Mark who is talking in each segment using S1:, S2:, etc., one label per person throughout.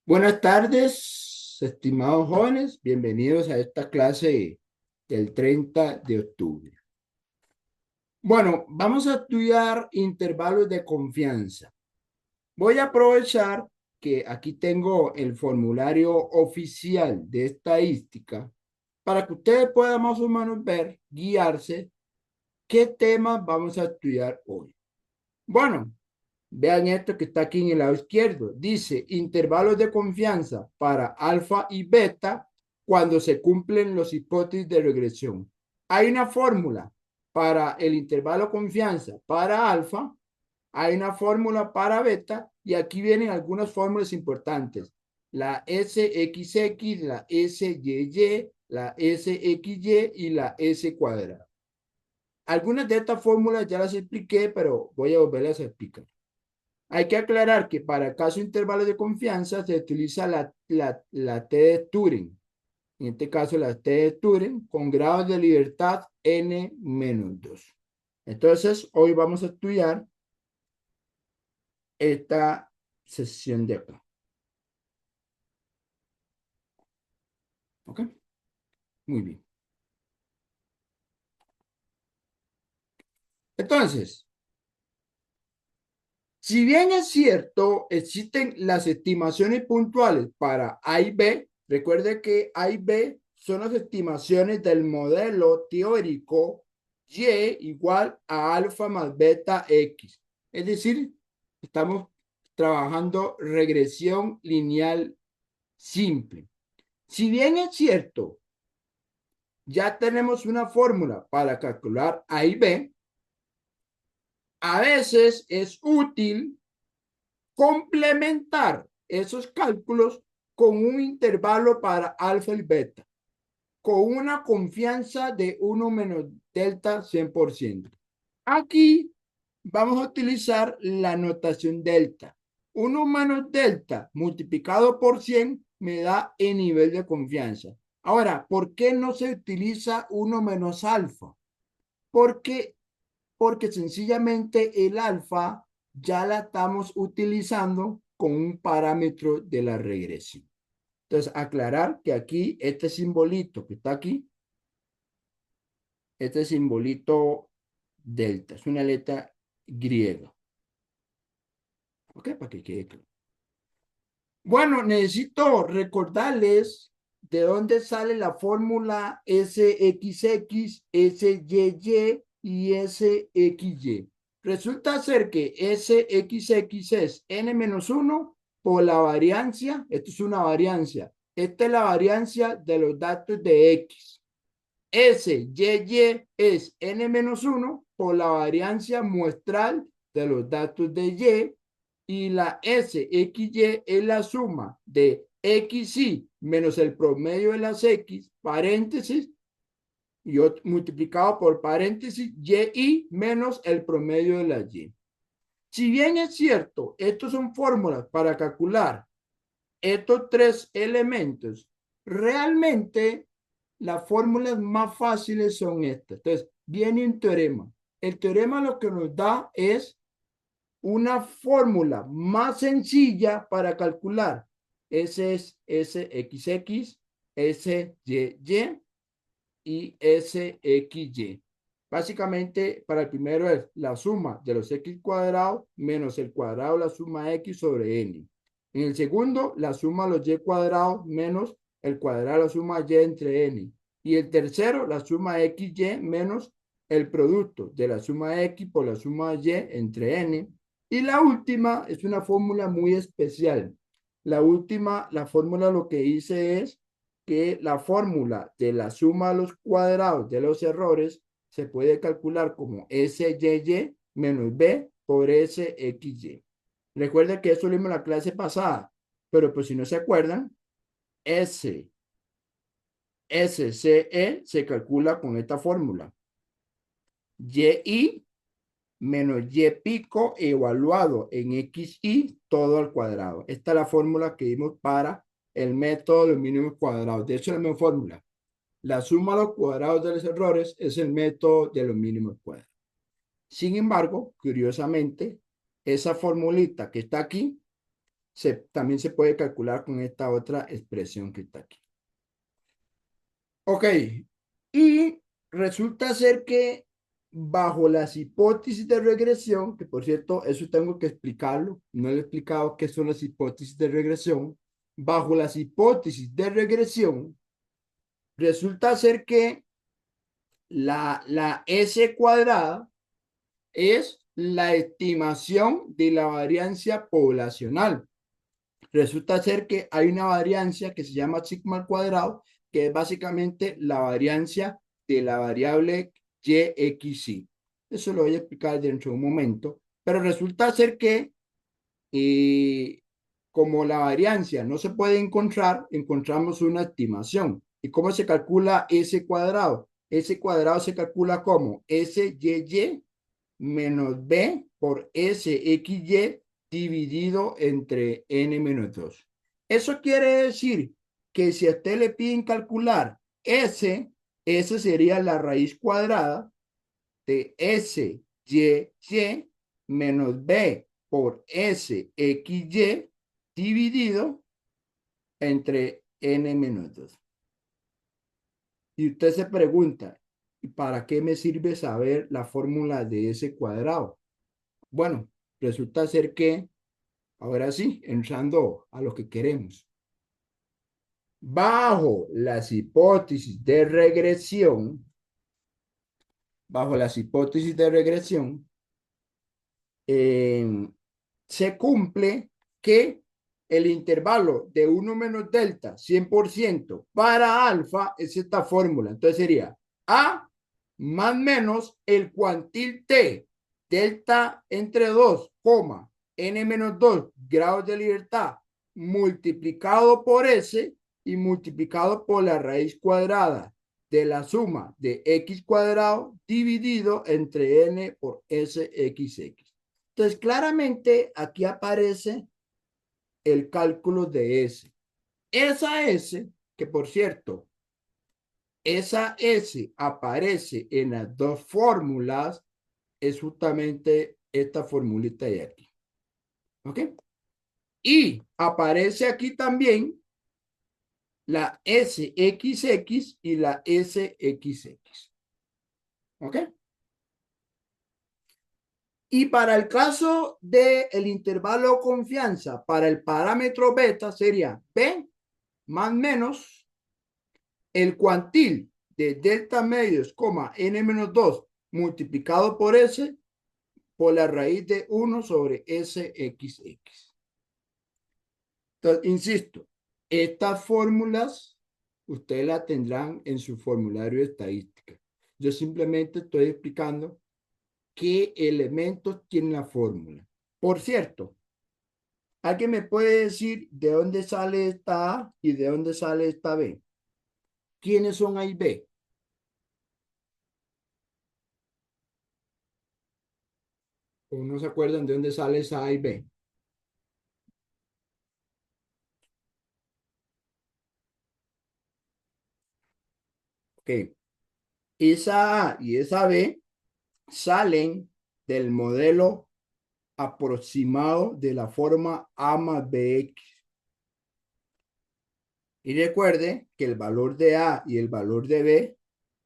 S1: Buenas tardes, estimados jóvenes. Bienvenidos a esta clase del 30 de octubre. Bueno, vamos a estudiar intervalos de confianza. Voy a aprovechar que aquí tengo el formulario oficial de estadística para que ustedes puedan más o menos ver, guiarse, qué temas vamos a estudiar hoy. Bueno, vean esto que está aquí en el lado izquierdo. Dice intervalos de confianza para alfa y beta cuando se cumplen los hipótesis de regresión. Hay una fórmula para el intervalo de confianza para alfa, hay una fórmula para beta y aquí vienen algunas fórmulas importantes. La SXX, la SYY, la SXY y la S cuadrada. Algunas de estas fórmulas ya las expliqué, pero voy a volverlas a explicar. Hay que aclarar que para caso intervalo de confianza se utiliza la T de Turing. En este caso, la T de Turing con grados de libertad n-2. Entonces, hoy vamos a estudiar esta sesión de acá. ¿Ok? Muy bien. Entonces, si bien es cierto, existen las estimaciones puntuales para A y B, recuerde que A y B son las estimaciones del modelo teórico Y igual a alfa más beta X. Es decir, estamos trabajando regresión lineal simple. Si bien es cierto, ya tenemos una fórmula para calcular A y B, a veces es útil complementar esos cálculos con un intervalo para alfa y beta, con una confianza de 1 menos delta 100%. Aquí vamos a utilizar la notación delta. 1 menos delta multiplicado por 100 me da el nivel de confianza. Ahora, ¿por qué no se utiliza 1 menos alfa? Porque porque sencillamente el alfa ya la estamos utilizando con un parámetro de la regresión. Entonces, aclarar que aquí este simbolito que está aquí, este simbolito delta, es una letra griega. ¿Ok? Para que quede claro. Bueno, necesito recordarles de dónde sale la fórmula SXX, SYY y SXY. Resulta ser que SXX es n-1 por la variancia, esto es una variancia, esta es la variancia de los datos de X. SYY es n-1 por la variancia muestral de los datos de Y y la SXY es la suma de XY menos el promedio de las X, paréntesis, y multiplicado por paréntesis, YI menos el promedio de las Y. Si bien es cierto, estos son fórmulas para calcular estos tres elementos, realmente las fórmulas más fáciles son estas. Entonces, viene un teorema. El teorema lo que nos da es una fórmula más sencilla para calcular. Ese es SXX, SYY y SXY. Básicamente, para el primero es la suma de los X cuadrados menos el cuadrado de la suma X sobre N. En el segundo, la suma de los Y cuadrados menos el cuadrado de la suma Y entre N. Y el tercero, la suma XY menos el producto de la suma X por la suma Y entre N. Y la última es una fórmula muy especial. La última, la fórmula lo que dice es que la fórmula de la suma de los cuadrados de los errores se puede calcular como SYY menos B por SXY. Recuerden que eso lo vimos en la clase pasada, pero pues si no se acuerdan, SCE se calcula con esta fórmula. YI menos Y pico evaluado en XY todo al cuadrado. Esta es la fórmula que vimos para el método de los mínimos cuadrados. De hecho, es la misma fórmula. La suma de los cuadrados de los errores es el método de los mínimos cuadrados. Sin embargo, curiosamente, esa formulita que está aquí también se puede calcular con esta otra expresión que está aquí. Ok, y resulta ser que bajo las hipótesis de regresión, que por cierto, eso tengo que explicarlo, no le he explicado qué son las hipótesis de regresión, bajo las hipótesis de regresión, resulta ser que la S cuadrada es la estimación de la variancia poblacional. Resulta ser que hay una variancia que se llama sigma al cuadrado, que es básicamente la variancia de la variable YXY. Eso lo voy a explicar dentro de un momento, pero resulta ser que como la variancia no se puede encontrar, encontramos una estimación. ¿Y cómo se calcula ese cuadrado? Ese cuadrado se calcula como SYY menos B por SXY dividido entre N menos 2. Eso quiere decir que si a usted le piden calcular S, esa sería la raíz cuadrada de SYY menos B por SXY dividido entre N menos 2. Y usted se pregunta, ¿para qué me sirve saber la fórmula de ese cuadrado? Bueno, resulta ser que, ahora sí, entrando a lo que queremos. Bajo las hipótesis de regresión, bajo las hipótesis de regresión, se cumple que el intervalo de 1 menos delta 100% para alfa es esta fórmula. Entonces sería A más menos el cuantil T delta entre 2, n menos 2 grados de libertad multiplicado por S y multiplicado por la raíz cuadrada de la suma de x cuadrado dividido entre n por sxx. Entonces, claramente aquí aparece el cálculo de S. Esa S, que por cierto, esa S aparece en las dos fórmulas, es justamente esta formulita de aquí. ¿Ok? Y aparece aquí también la SXX y la SXX. ¿Ok? Y para el caso del intervalo de confianza, para el parámetro beta sería B más menos el cuantil de delta medios, n menos 2 multiplicado por S por la raíz de 1 sobre SXX. Entonces, insisto, estas fórmulas ustedes las tendrán en su formulario de estadística. Yo simplemente estoy explicando qué elementos tiene la fórmula. Por cierto, ¿alguien me puede decir de dónde sale esta A y de dónde sale esta B? ¿Quiénes son A y B? ¿O no se acuerdan de dónde sale esa A y B? Ok. Esa A y esa B salen del modelo aproximado de la forma A más BX. Y recuerde que el valor de A y el valor de B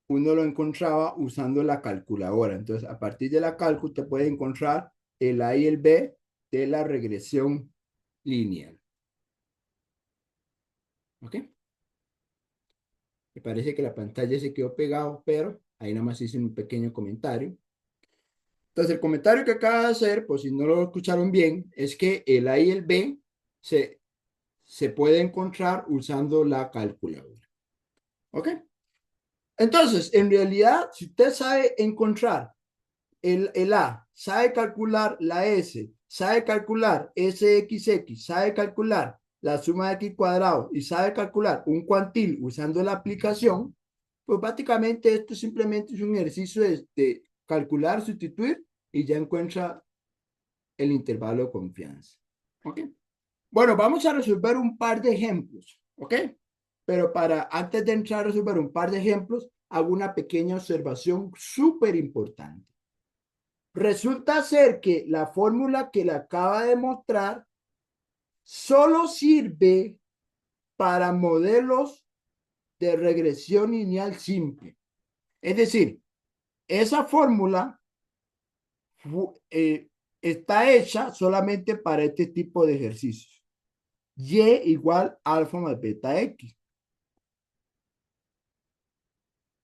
S1: uno lo encontraba usando la calculadora. Entonces, a partir de la cálculo, usted puede encontrar el A y el B de la regresión lineal. ¿Ok? Me parece que la pantalla se quedó pegado, pero ahí nada más hice un pequeño comentario. Entonces, el comentario que acaba de hacer, pues si no lo escucharon bien, es que el A y el B se puede encontrar usando la calculadora. ¿Ok? Entonces, en realidad, si usted sabe encontrar el A, sabe calcular la S, sabe calcular SXX, sabe calcular la suma de x cuadrado y sabe calcular un cuantil usando la aplicación, pues prácticamente esto simplemente es un ejercicio de calcular, sustituir y ya encuentra el intervalo de confianza. ¿Ok? Bueno, vamos a resolver un par de ejemplos. ¿Ok? Pero antes de entrar a resolver un par de ejemplos, hago una pequeña observación súper importante. Resulta ser que la fórmula que le acaba de mostrar solo sirve para modelos de regresión lineal simple. Es decir, esa fórmula está hecha solamente para este tipo de ejercicios. Y igual alfa más beta X.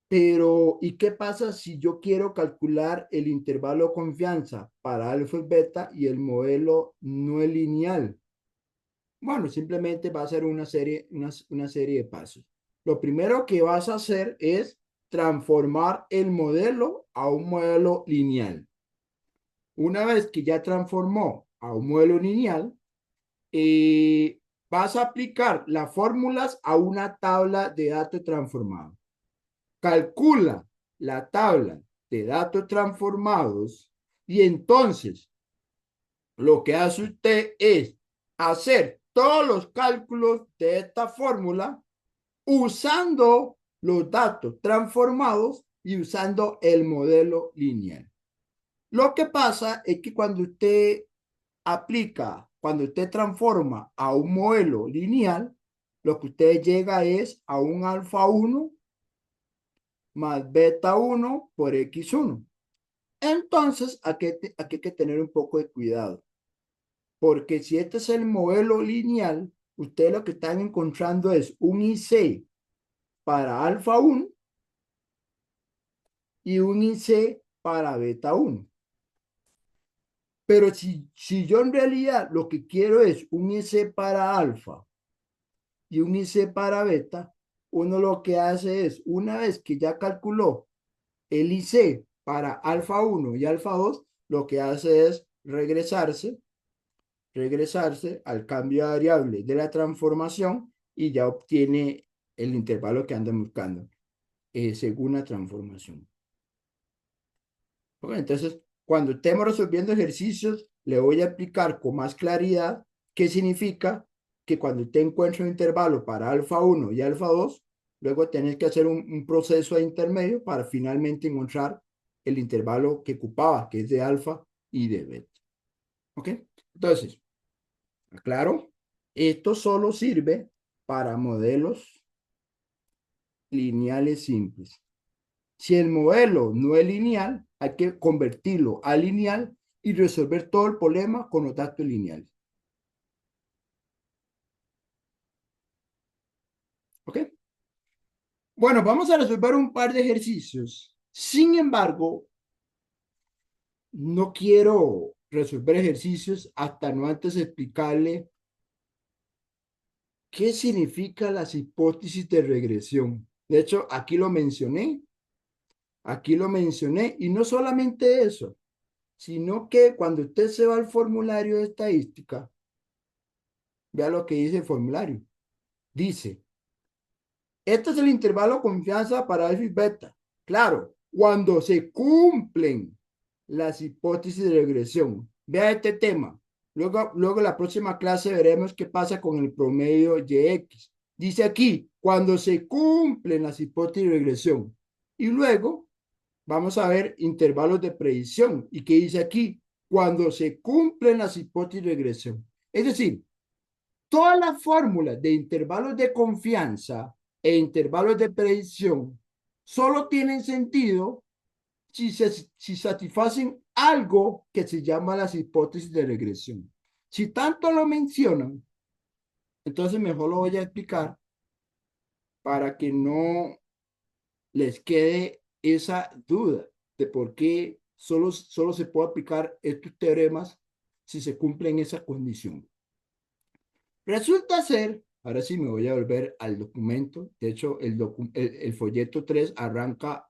S1: Pero, ¿y qué pasa si yo quiero calcular el intervalo de confianza para alfa y beta y el modelo no es lineal? Bueno, simplemente va a ser una serie de pasos. Lo primero que vas a hacer es transformar el modelo a un modelo lineal. Una vez que ya transformó a un modelo lineal, vas a aplicar las fórmulas a una tabla de datos transformados. Calcula la tabla de datos transformados y entonces lo que hace usted es hacer todos los cálculos de esta fórmula usando los datos transformados y usando el modelo lineal. Lo que pasa es que cuando usted transforma a un modelo lineal, lo que usted llega es a un alfa 1 más beta 1 por x1. Entonces, aquí hay que tener un poco de cuidado, porque si este es el modelo lineal, ustedes lo que están encontrando es un IC para alfa 1 y un IC para beta 1. Pero si yo en realidad lo que quiero es un IC para alfa y un IC para beta, uno lo que hace es, una vez que ya calculó el IC para alfa 1 y alfa 2, lo que hace es regresarse al cambio de variable de la transformación y ya obtiene el intervalo que andan buscando según la transformación. Okay, entonces, cuando estemos resolviendo ejercicios, le voy a explicar con más claridad qué significa que cuando usted encuentra un intervalo para alfa 1 y alfa 2, luego tenés que hacer un proceso de intermedio para finalmente encontrar el intervalo que ocupaba, que es de alfa y de beta. ¿Ok? Entonces, aclaro, esto solo sirve para modelos lineales simples. Si el modelo no es lineal, hay que convertirlo a lineal y resolver todo el problema con los datos lineales. ¿Ok? Bueno, vamos a resolver un par de ejercicios. Sin embargo, no quiero resolver ejercicios hasta no antes explicarle qué significan las hipótesis de regresión. De hecho, aquí lo mencioné, y no solamente eso, sino que cuando usted se va al formulario de estadística, vea lo que dice el formulario. Dice, este es el intervalo de confianza para alfa y beta. Claro, cuando se cumplen las hipótesis de regresión. Vea este tema. Luego la próxima clase veremos qué pasa con el promedio YX. Dice aquí, cuando se cumplen las hipótesis de regresión. Y luego vamos a ver intervalos de predicción. ¿Y qué dice aquí? Cuando se cumplen las hipótesis de regresión. Es decir, todas las fórmulas de intervalos de confianza e intervalos de predicción solo tienen sentido si satisfacen algo que se llama las hipótesis de regresión. Si tanto lo mencionan, entonces mejor lo voy a explicar para que no les quede esa duda de por qué solo se puede aplicar estos teoremas si se cumplen esa condición. Resulta ser, ahora sí me voy a volver al documento, de hecho el folleto 3 arranca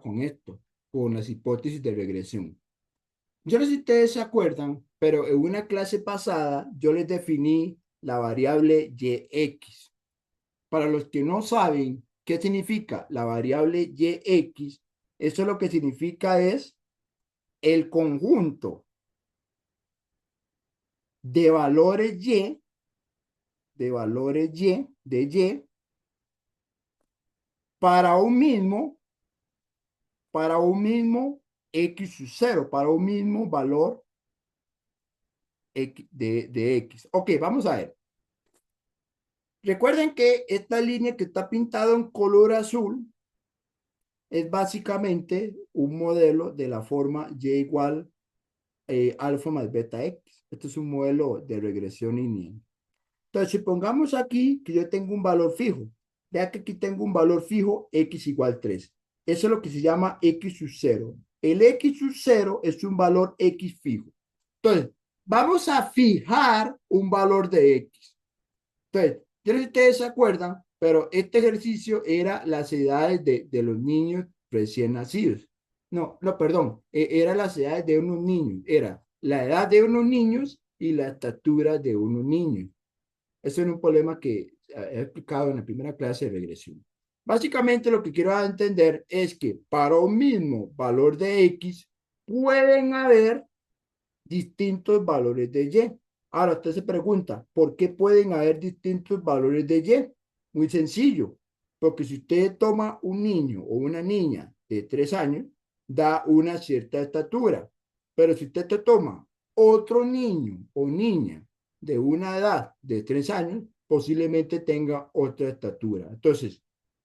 S1: con esto, con las hipótesis de regresión. Yo no sé si ustedes se acuerdan, pero en una clase pasada yo les definí la variable yx. Para los que no saben qué significa la variable yx, eso lo que significa es el conjunto de valores y para un mismo x sub 0, para un mismo valor de X. Ok, vamos a ver. Recuerden que esta línea que está pintada en color azul es básicamente un modelo de la forma y igual alfa más beta X. Este es un modelo de regresión lineal. Entonces, si pongamos aquí que yo tengo un valor fijo, vea que aquí tengo un valor fijo X igual 3. Eso es lo que se llama X sub 0. El X sub 0 es un valor X fijo. Entonces, vamos a fijar un valor de X. Entonces, yo no sé si ustedes se acuerdan, pero este ejercicio era las edades de los niños recién nacidos. No, no, perdón, era las edades de unos niños. Era la edad de unos niños y la estatura de unos niños. Eso es un problema que he explicado en la primera clase de regresión. Básicamente lo que quiero dar a entender es que para un mismo valor de X pueden haber distintos valores de Y. Ahora usted se pregunta, ¿por qué pueden haber distintos valores de Y? Muy sencillo, porque si usted toma un niño o una niña de 3 años, da una cierta estatura. Pero si usted te toma otro niño o niña de una edad de 3 años, posiblemente tenga otra estatura. Entonces,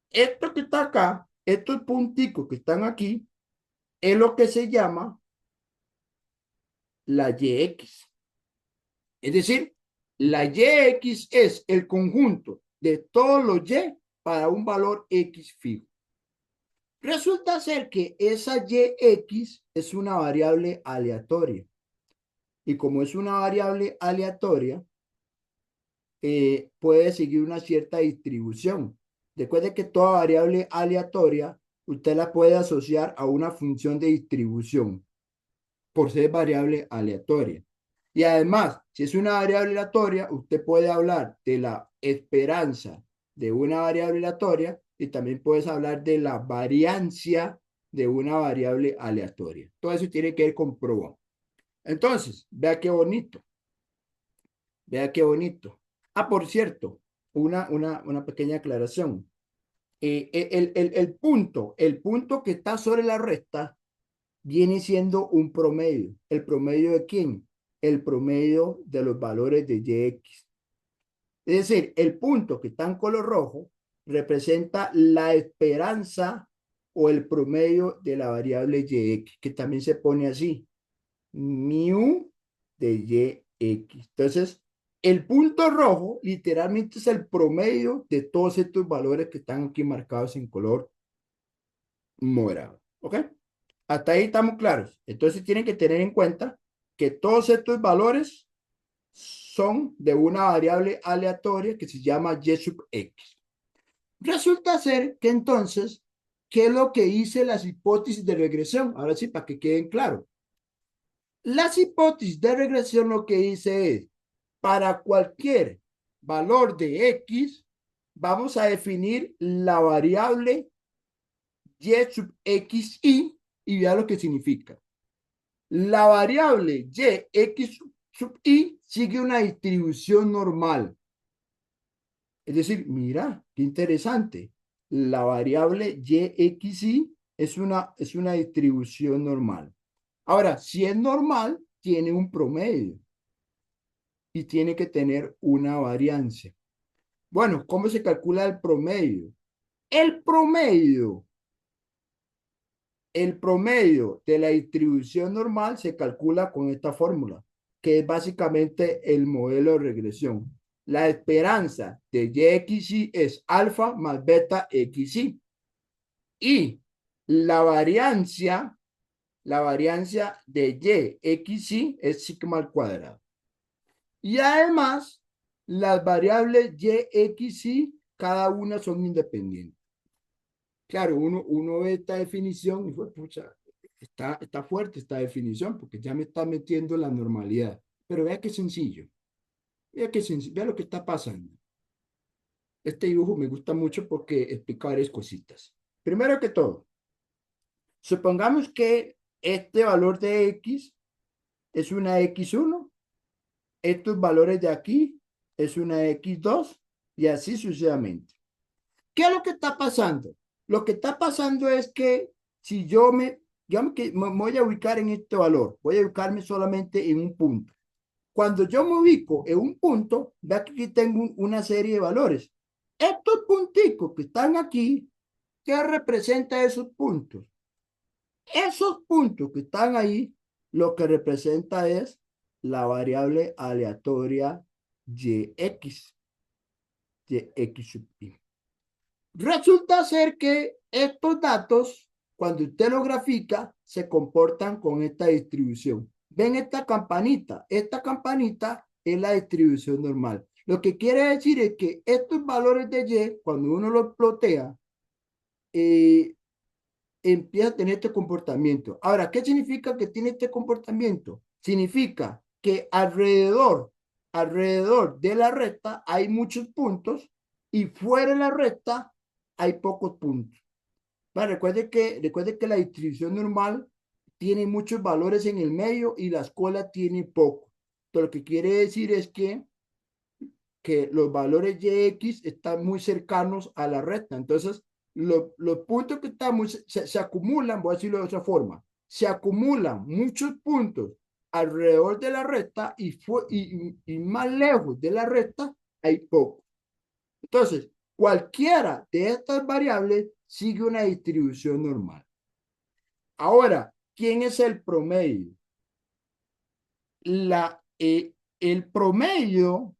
S1: esto que está acá, estos punticos que están aquí, es lo que se llama la YX. Es decir, la YX es el conjunto de todos los Y para un valor X fijo. Resulta ser que esa YX es una variable aleatoria. Y como es una variable aleatoria, puede seguir una cierta distribución. Recuerde que toda variable aleatoria usted la puede asociar a una función de distribución por ser variable aleatoria. Y además, si es una variable aleatoria, usted puede hablar de la esperanza de una variable aleatoria y también puedes hablar de la variancia de una variable aleatoria. Todo eso tiene que ir comprobado. Entonces, vea qué bonito. Vea qué bonito. Ah, por cierto, una pequeña aclaración. El punto que está sobre la recta viene siendo un promedio. ¿El promedio de quién? El promedio de los valores de YX. Es decir, el punto que está en color rojo representa la esperanza o el promedio de la variable YX, que también se pone así, mu de YX. Entonces, el punto rojo literalmente es el promedio de todos estos valores que están aquí marcados en color morado. ¿Ok? Hasta ahí estamos claros. Entonces tienen que tener en cuenta que todos estos valores son de una variable aleatoria que se llama y sub x. Resulta ser que entonces, ¿qué es lo que hice las hipótesis de regresión? Ahora sí, para que queden claros. Las hipótesis de regresión lo que dice es, para cualquier valor de x, vamos a definir la variable y sub y vea lo que significa. La variable y sub i sigue una distribución normal. Es decir, mira, qué interesante. La variable y es una distribución normal. Ahora, si es normal, tiene un promedio y tiene que tener una variancia. Bueno, ¿cómo se calcula el promedio? El promedio El promedio de la distribución normal se calcula con esta fórmula, que es básicamente el modelo de regresión. La esperanza de YXY es alfa más beta XY. Y la variancia de YXY es sigma al cuadrado. Y además, las variables YXY, cada una son independientes. Claro, uno ve esta definición y fue, pucha, está fuerte esta definición porque ya me está metiendo la normalidad. Pero vea qué sencillo. Vea qué sencillo. Vea lo que está pasando. Este dibujo me gusta mucho porque explica varias cositas. Primero que todo, supongamos que este valor de X es una X1, estos valores de aquí es una X2 y así sucesivamente. ¿Qué es lo que está pasando? Lo que está pasando es que si digamos que me voy a ubicar en este valor, voy a ubicarme solamente en un punto. cuando yo me ubico en un punto, vea que aquí tengo una serie de valores. Estos punticos que están aquí, ¿qué representa esos puntos? Esos puntos que están ahí, lo que representa es la variable aleatoria yx, yx sub i. Resulta ser que estos datos, cuando usted los grafica, se comportan con esta distribución. ¿Ven esta campanita? Esta campanita es la distribución normal. Lo que quiere decir es que estos valores de y, cuando uno los plotea, empieza a tener este comportamiento. Ahora, ¿qué significa que tiene este comportamiento? Significa que alrededor de la recta hay muchos puntos y fuera de la recta hay pocos puntos. Bueno, recuerde que la distribución normal tiene muchos valores en el medio y la escuela tiene poco. Entonces, lo que quiere decir es que los valores yx están muy cercanos a la recta. Entonces, los puntos que estamos se acumulan, voy a decirlo de otra forma, se acumulan muchos puntos alrededor de la recta y más lejos de la recta hay poco. Entonces, cualquiera de estas variables sigue una distribución normal. Ahora, ¿quién es el promedio? El promedio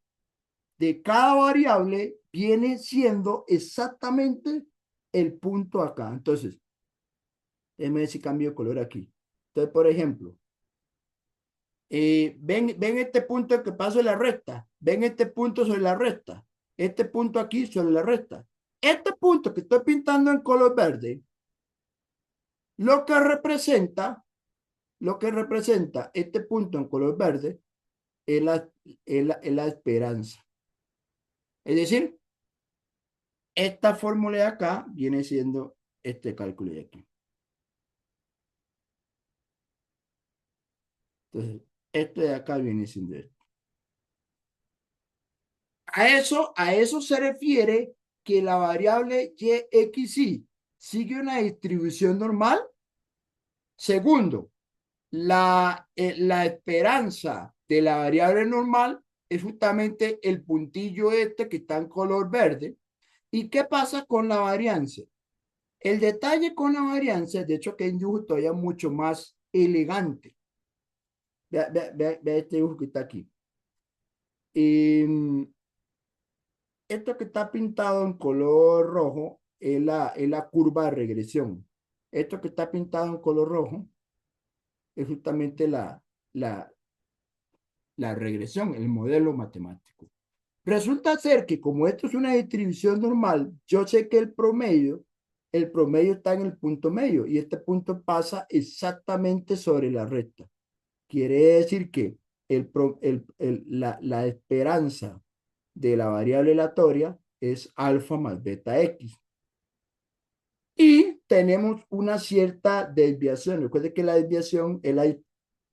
S1: de cada variable viene siendo exactamente el punto acá. Entonces, déjenme ver si cambio de color aquí. Entonces, por ejemplo, ven este punto que paso en la recta. Ven este punto sobre la recta. Este punto aquí sobre la recta. Este punto que estoy pintando en color verde, lo que representa este punto en color verde es la esperanza. Es decir, esta fórmula de acá viene siendo este cálculo de aquí. Entonces, esto de acá viene siendo esto. A eso se refiere que la variable yxy sigue una distribución normal. Segundo, la esperanza de la variable normal es justamente el puntillo este que está en color verde. ¿Y qué pasa con la varianza? El detalle con la varianza, de hecho, que hay un dibujo todavía mucho más elegante. Vea este dibujo que está aquí. Esto que está pintado en color rojo es la curva de regresión. Esto que está pintado en color rojo es justamente la regresión, el modelo matemático. Resulta ser que como esto es una distribución normal, yo sé que el promedio está en el punto medio y este punto pasa exactamente sobre la recta. Quiere decir que la esperanza de la variable aleatoria es alfa más beta x. Y tenemos una cierta desviación. Recuerde que la desviación,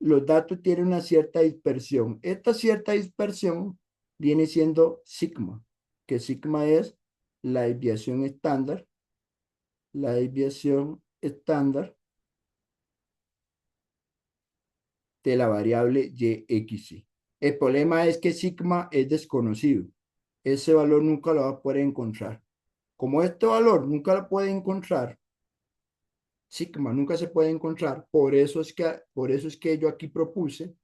S1: los datos tienen una cierta dispersión. Esta cierta dispersión viene siendo sigma, que sigma es la desviación estándar, de la variable yxy. El problema es que sigma es desconocido. Ese valor nunca lo va a poder encontrar. Como este valor nunca lo puede encontrar, sigma nunca se puede encontrar, por eso es que yo aquí propuse,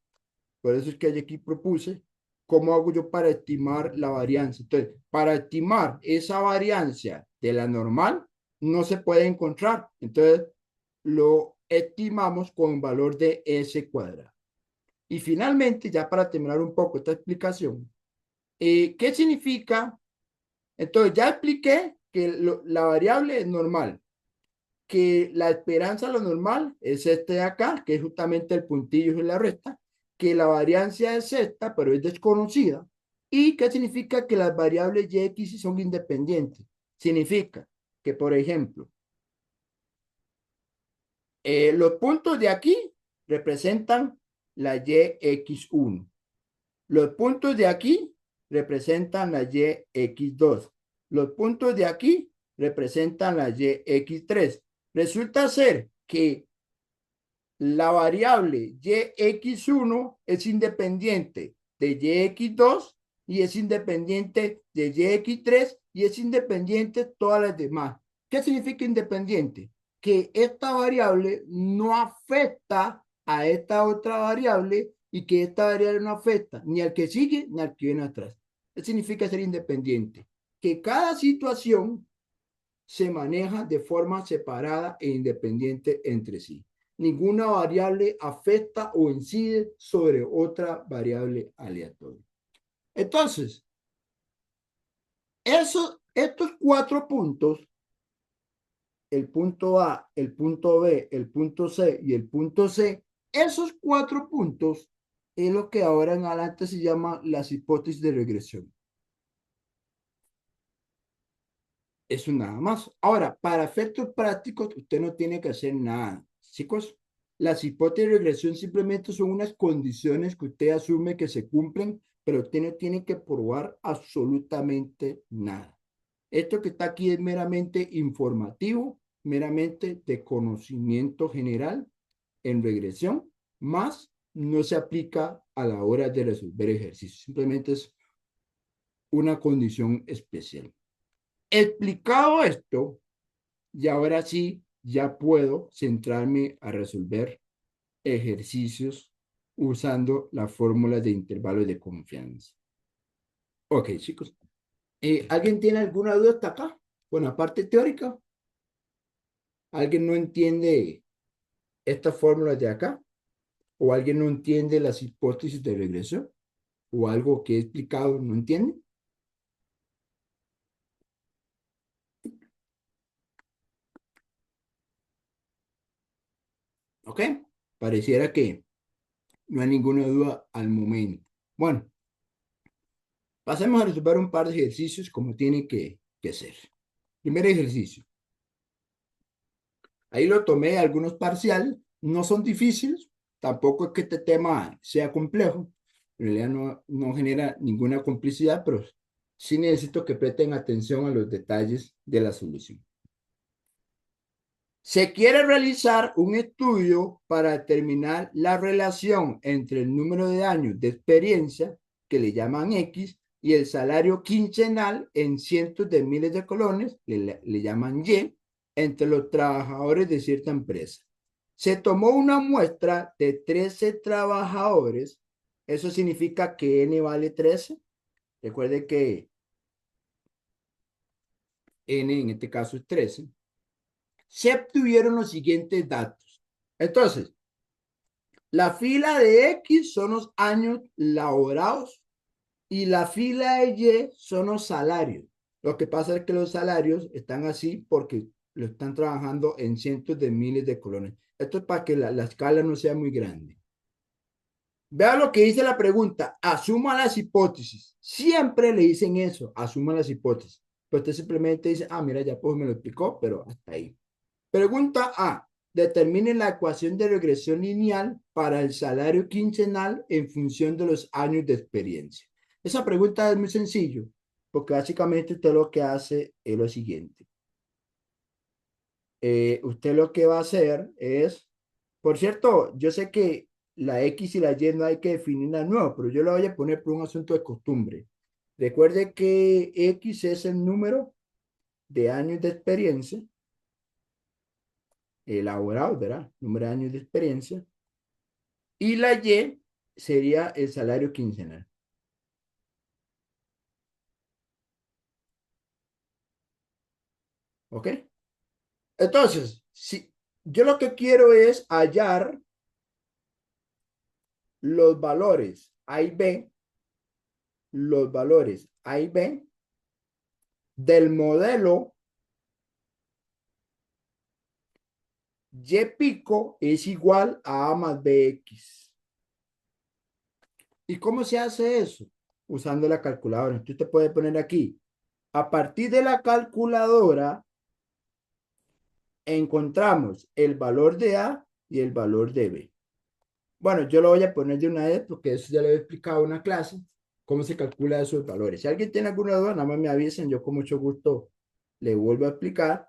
S1: ¿cómo hago yo para estimar la varianza? Entonces, para estimar esa varianza de la normal, no se puede encontrar. Entonces, lo estimamos con valor de S cuadrado. Y finalmente, ya para terminar un poco esta explicación, ¿qué significa? Entonces, ya expliqué que la variable es normal, que la esperanza, lo normal, es este de acá, que es justamente el puntillo en la recta, que la varianza es esta, pero es desconocida. ¿Y qué significa que las variables y x son independientes? Significa que, por ejemplo, los puntos de aquí representan la yx1. Los puntos de aquí representan la yx2. Los puntos de aquí representan la yx3. Resulta ser que la variable yx1 es independiente de YX2 y es independiente de YX3 y es independiente de todas las demás. ¿Qué significa independiente? Que esta variable no afecta a esta otra variable y que esta variable no afecta ni al que sigue ni al que viene atrás. ¿Qué significa ser independiente? Que cada situación se maneja de forma separada e independiente entre sí. Ninguna variable afecta o incide sobre otra variable aleatoria. Entonces, estos 4 puntos, el punto A, el punto B, el punto C y el punto C, esos 4 puntos es lo que ahora en adelante se llama las hipótesis de regresión. Eso nada más. Ahora, para efectos prácticos, usted no tiene que hacer nada. Chicos, las hipótesis de regresión simplemente son unas condiciones que usted asume que se cumplen, pero usted no tiene que probar absolutamente nada. Esto que está aquí es meramente informativo, meramente de conocimiento general en regresión, más no se aplica a la hora de resolver ejercicios. Simplemente es una condición especial. Explicado esto, y ahora sí, ya puedo centrarme a resolver ejercicios usando la fórmula de intervalos de confianza. Ok, chicos. ¿Alguien tiene alguna duda hasta acá? Con la parte teórica. ¿Alguien no entiende estas fórmulas de acá? ¿O alguien no entiende las hipótesis de regresión? ¿O algo que he explicado no entiende? ¿Ok? Pareciera que no hay ninguna duda al momento. Bueno, pasemos a resolver un par de ejercicios como tiene que ser. Primer ejercicio. Ahí lo tomé, algunos parciales, no son difíciles, tampoco es que este tema sea complejo, en realidad no genera ninguna complicidad, pero sí necesito que presten atención a los detalles de la solución. Se quiere realizar un estudio para determinar la relación entre el número de años de experiencia, que le llaman X, y el salario quincenal en cientos de miles de colones, le llaman Y, entre los trabajadores de cierta empresa. Se tomó una muestra de 13 trabajadores, eso significa que N vale 13. Recuerde que N en este caso es 13. Se obtuvieron los siguientes datos. Entonces, la fila de X son los años laborados y la fila de Y son los salarios. Lo que pasa es que los salarios están así porque lo están trabajando en cientos de miles de colones. Esto es para que la escala no sea muy grande. Vea lo que dice la pregunta. Asuma las hipótesis. Siempre le dicen eso. Asuma las hipótesis. Pero usted simplemente dice, ah, mira, ya pues me lo explicó, pero hasta ahí. Pregunta A. Determine la ecuación de regresión lineal para el salario quincenal en función de los años de experiencia. Esa pregunta es muy sencillo, porque básicamente usted lo que hace es lo siguiente. Usted lo que va a hacer es, por cierto, yo sé que la X y la Y no hay que definirla nuevo, pero yo la voy a poner por un asunto de costumbre. Recuerde que X es el número de años de experiencia elaborados, ¿verdad? Número de años de experiencia. Y la Y sería el salario quincenal. ¿Ok? Entonces, si yo lo que quiero es hallar los valores A y B, los valores A y B del modelo Y pico es igual a A más BX. ¿Y cómo se hace eso? Usando la calculadora. Entonces usted puede poner aquí, a partir de la calculadora, encontramos el valor de A y el valor de B. Bueno, yo lo voy a poner de una vez porque eso ya lo he explicado en una clase, cómo se calcula esos valores. Si alguien tiene alguna duda, nada más me avisen, yo con mucho gusto le vuelvo a explicar,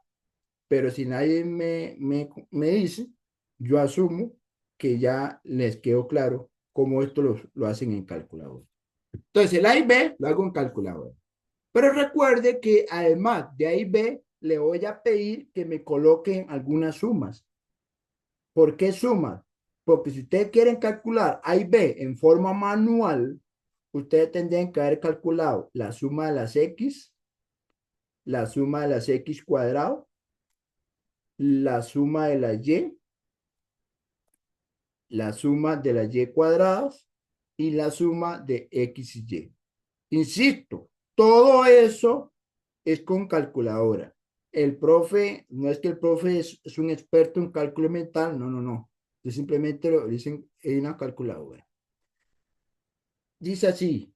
S1: pero si nadie me dice, yo asumo que ya les quedó claro cómo esto lo hacen en calculadora. Entonces, el A y B lo hago en calculadora. Pero recuerde que además de A y B, le voy a pedir que me coloquen algunas sumas. ¿Por qué sumas? Porque si ustedes quieren calcular A y B en forma manual, ustedes tendrían que haber calculado la suma de las X, la suma de las X cuadrado, la suma de las Y, la suma de las Y cuadradas y la suma de X y Y. Insisto, todo eso es con calculadora. El profe, no es que el profe es un experto en cálculo mental, no, no, no. Yo simplemente lo dicen en una calculadora. Dice así,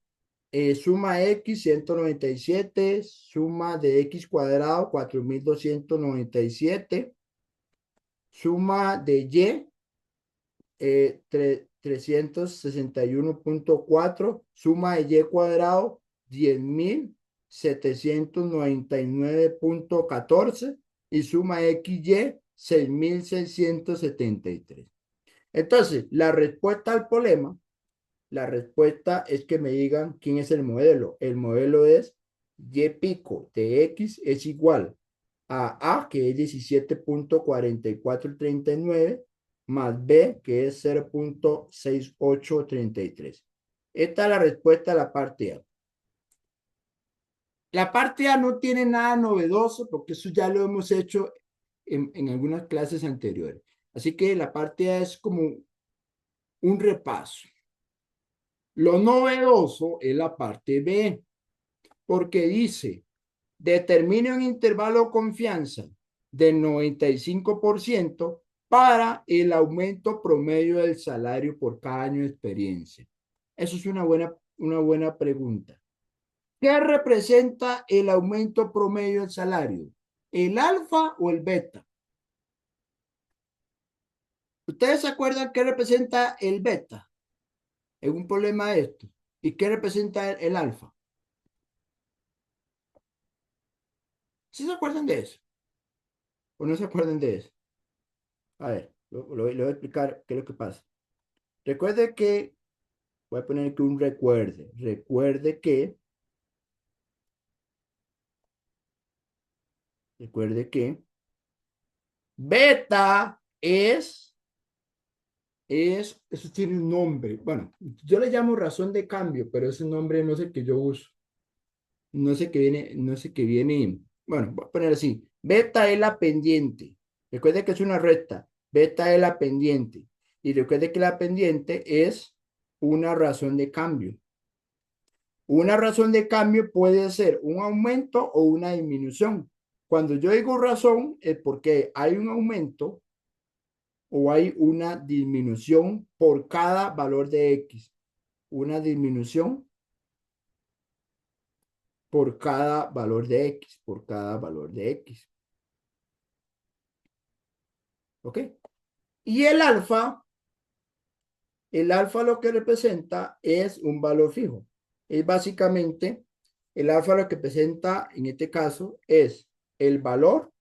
S1: suma X 197, suma de X cuadrado 4297, suma de Y 361.4, suma de Y cuadrado 10.799.14 y suma XY 6.673. Entonces, la respuesta al problema, la respuesta es que me digan quién es el modelo. El modelo es Y pico de X es igual a, que es 17.4439, más B, que es 0.6833. Esta es la respuesta a la parte A. La parte A no tiene nada novedoso porque eso ya lo hemos hecho en algunas clases anteriores. Así que la parte A es como un repaso. Lo novedoso es la parte B, porque dice, determine un intervalo de confianza del 95% para el aumento promedio del salario por cada año de experiencia. Eso es una buena pregunta. ¿Qué representa el aumento promedio del salario? ¿El alfa o el beta? ¿Ustedes se acuerdan qué representa el beta en un problema de esto? ¿Y qué representa el alfa? ¿Sí se acuerdan de eso? ¿O no se acuerdan de eso? A ver, lo voy a explicar qué es lo que pasa. Recuerde que, voy a poner que un recuerde que beta eso tiene un nombre. Bueno, yo le llamo razón de cambio, pero ese nombre no sé qué yo uso. No sé qué viene, no sé qué viene. Bueno, voy a poner así. Beta es la pendiente. Recuerde que es una recta. Beta es la pendiente. Y recuerde que la pendiente es una razón de cambio. Una razón de cambio puede ser un aumento o una disminución. Cuando yo digo razón es porque hay un aumento o hay una disminución por cada valor de X. Una disminución por cada valor de X, por cada valor de X. ¿Ok? Y el alfa lo que representa es un valor fijo. Es básicamente, el alfa lo que presenta en este caso es el valor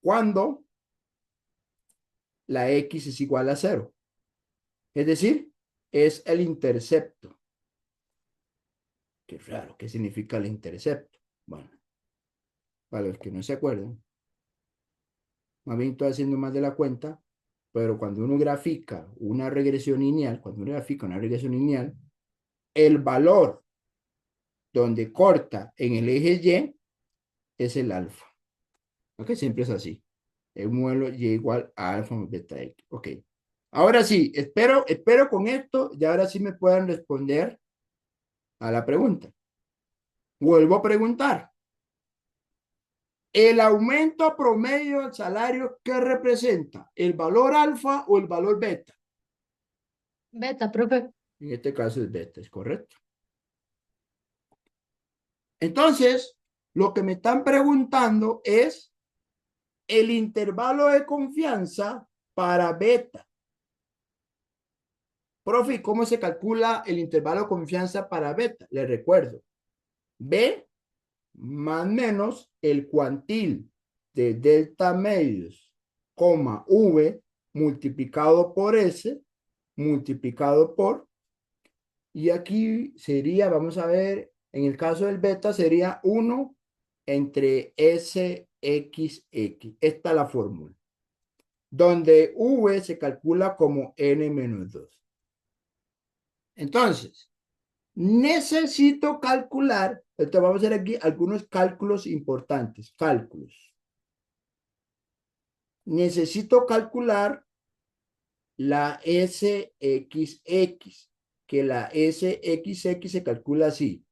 S1: cuando la X es igual a 0. Es decir, es el intercepto. Qué raro, ¿qué significa el intercepto? Bueno, para los que no se acuerdan, más bien estoy haciendo más de la cuenta, pero cuando uno grafica una regresión lineal, el valor donde corta en el eje Y es el alfa. ¿Ok? Siempre es así. El modelo Y igual a alfa más beta X. Ok. Ahora sí, espero con esto y ahora sí me puedan responder a la pregunta. Vuelvo a preguntar. El aumento promedio del salario, ¿qué representa? ¿El valor alfa o el valor beta?
S2: Beta, profe.
S1: En este caso es beta, ¿es correcto? Entonces, lo que me están preguntando es el intervalo de confianza para beta. Profe, ¿cómo se calcula el intervalo de confianza para beta? Les recuerdo, B más menos el cuantil de delta medios, V multiplicado por S multiplicado por Y aquí sería, vamos a ver, en el caso del beta sería 1 entre SXX. Esta es la fórmula. Donde V se calcula como N-2. Entonces, necesito calcular, entonces vamos a hacer aquí algunos cálculos importantes. Cálculos. Necesito calcular la SXX, que la SXX se calcula así.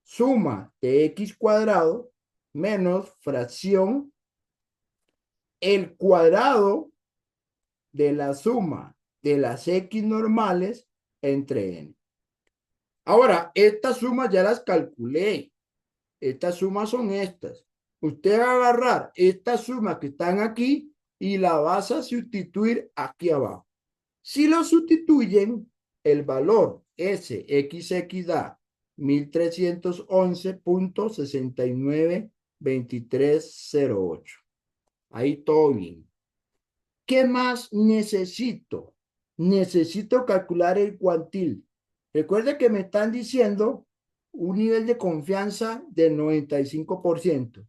S1: Suma de x cuadrado menos fracción el cuadrado de la suma de las x normales entre n. Ahora, estas sumas ya las calculé. Estas sumas son estas. Usted va a agarrar estas sumas que están aquí y la vas a sustituir aquí abajo. Si lo sustituyen, el valor SXX da 1311.692308. Ahí todo bien. ¿Qué más necesito? Necesito calcular el cuantil. Recuerde que me están diciendo un nivel de confianza del 95%.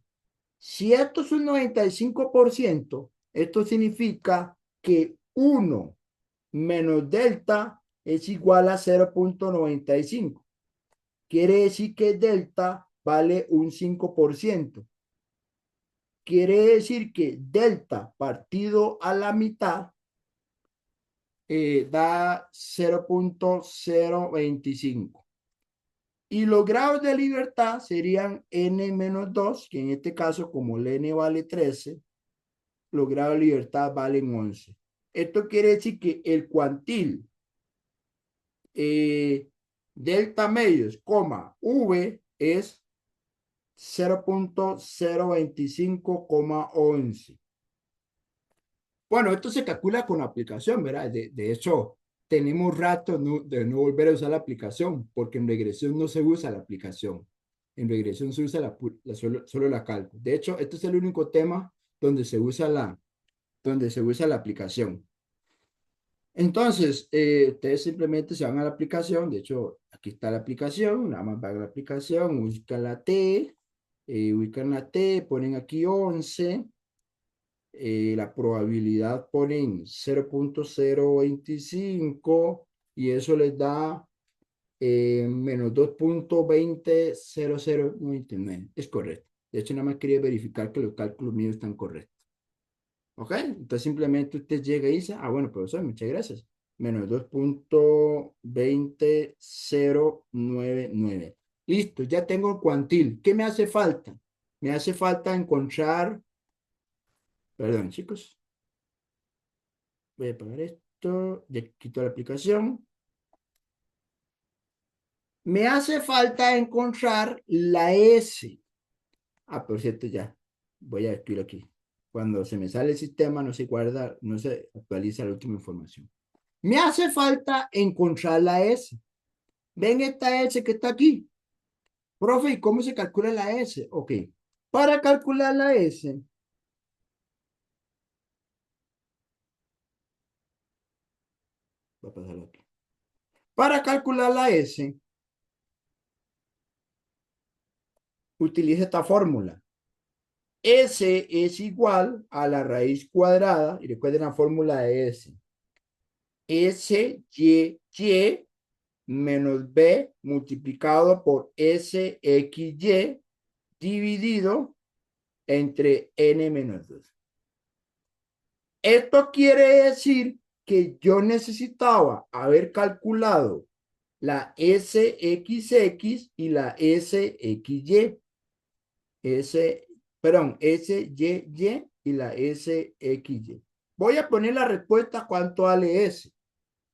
S1: Si esto es un 95%, esto significa que 1 menos delta es igual a 0.95. Quiere decir que delta vale un 5%. Quiere decir que delta partido a la mitad da 0.025. Y los grados de libertad serían n-2, que en este caso, como el n vale 13, los grados de libertad valen 11. Esto quiere decir que el cuantil delta medios, v es 0.025,11. Bueno, esto se calcula con la aplicación, ¿verdad? De hecho, tenemos rato de no volver a usar la aplicación, porque en regresión no se usa la aplicación. En regresión se usa solo la cálculo. De hecho, este es el único tema donde se usa la aplicación. Entonces, ustedes simplemente se van a la aplicación. De hecho, aquí está la aplicación. Nada más van a la aplicación, ubican la T, ponen aquí 11. La probabilidad ponen 0.025 y eso les da menos 2.200099. Es correcto. De hecho, nada más quería verificar que los cálculos míos están correctos. ¿Ok? Entonces simplemente usted llega y dice, bueno, profesor, muchas gracias. Menos 2.20099. Listo, ya tengo el cuantil. ¿Qué me hace falta? Me hace falta encontrar, perdón, chicos. Voy a apagar esto, ya quito la aplicación. Me hace falta encontrar la S. Por cierto, ya. Voy a escribir aquí. Cuando se me sale el sistema, no se guarda, no se actualiza la última información. Me hace falta encontrar la S. ¿Ven esta S que está aquí? Profe, ¿y cómo se calcula la S? Ok. Para calcular la S, voy a pasarlo aquí. Para calcular la S, utiliza esta fórmula. S es igual a la raíz cuadrada, y recuerden la fórmula de S. SY menos B multiplicado por SXY dividido entre N menos 2. Esto quiere decir que yo necesitaba haber calculado la SXX y la SXY. SYY y la SXY. Voy a poner la respuesta cuánto vale S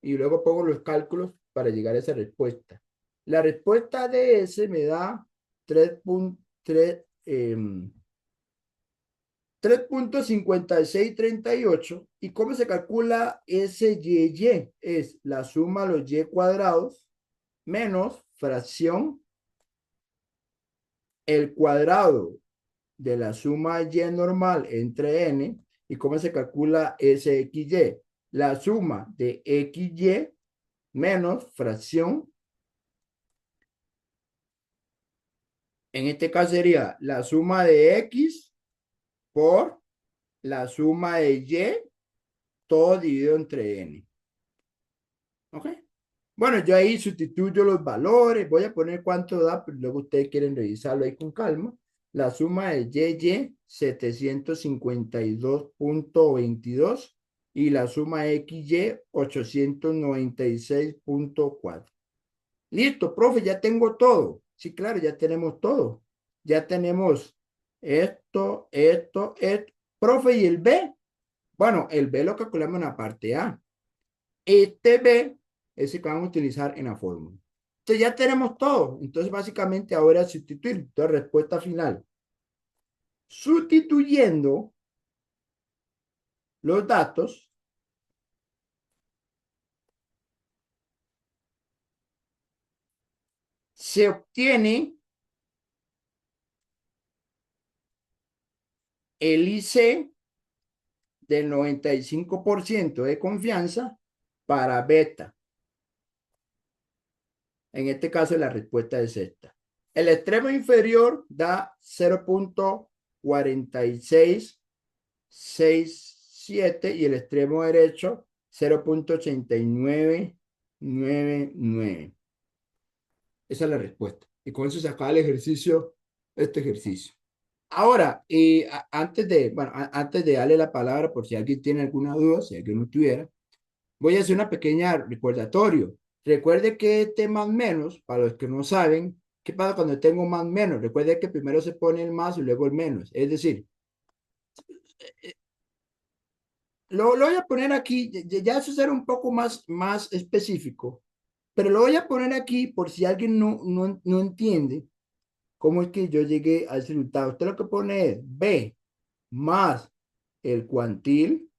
S1: y luego pongo los cálculos para llegar a esa respuesta. La respuesta de S me da 3.5638. ¿Y cómo se calcula SYY? Es la suma de los Y cuadrados menos fracción el cuadrado de la suma Y normal entre N. ¿Y cómo se calcula SXY? La suma de XY menos fracción En este caso sería la suma de X por la suma de Y, todo dividido entre N. ¿Ok? Bueno, yo ahí sustituyo los valores, voy a poner cuánto da, pero luego ustedes quieren revisarlo ahí con calma. La suma de YY, 752.22 y la suma XY, 896.4. Listo, profe, ya tengo todo. Sí, claro, ya tenemos todo. Ya tenemos esto. Profe, ¿y el B? Bueno, el B lo calculamos en la parte A. Este B es el que vamos a utilizar en la fórmula. Entonces ya tenemos todo. Entonces básicamente ahora sustituir. Entonces respuesta final. Sustituyendo los datos, se obtiene el IC del 95% de confianza para beta. En este caso la respuesta es esta. El extremo inferior da 0.4667 y el extremo derecho 0.8999. Esa es la respuesta. Y con eso se acaba el ejercicio, este ejercicio. Ahora, antes de darle la palabra, por si alguien tiene alguna duda, si alguien no tuviera, voy a hacer una pequeña recordatorio. Recuerde que este más menos, para los que no saben, ¿qué pasa cuando tengo más menos? Recuerde que primero se pone el más y luego el menos. Es decir, lo voy a poner aquí, ya eso será un poco más específico, pero lo voy a poner aquí por si alguien no entiende cómo es que yo llegué a ese resultado. Usted lo que pone es B más el cuantil,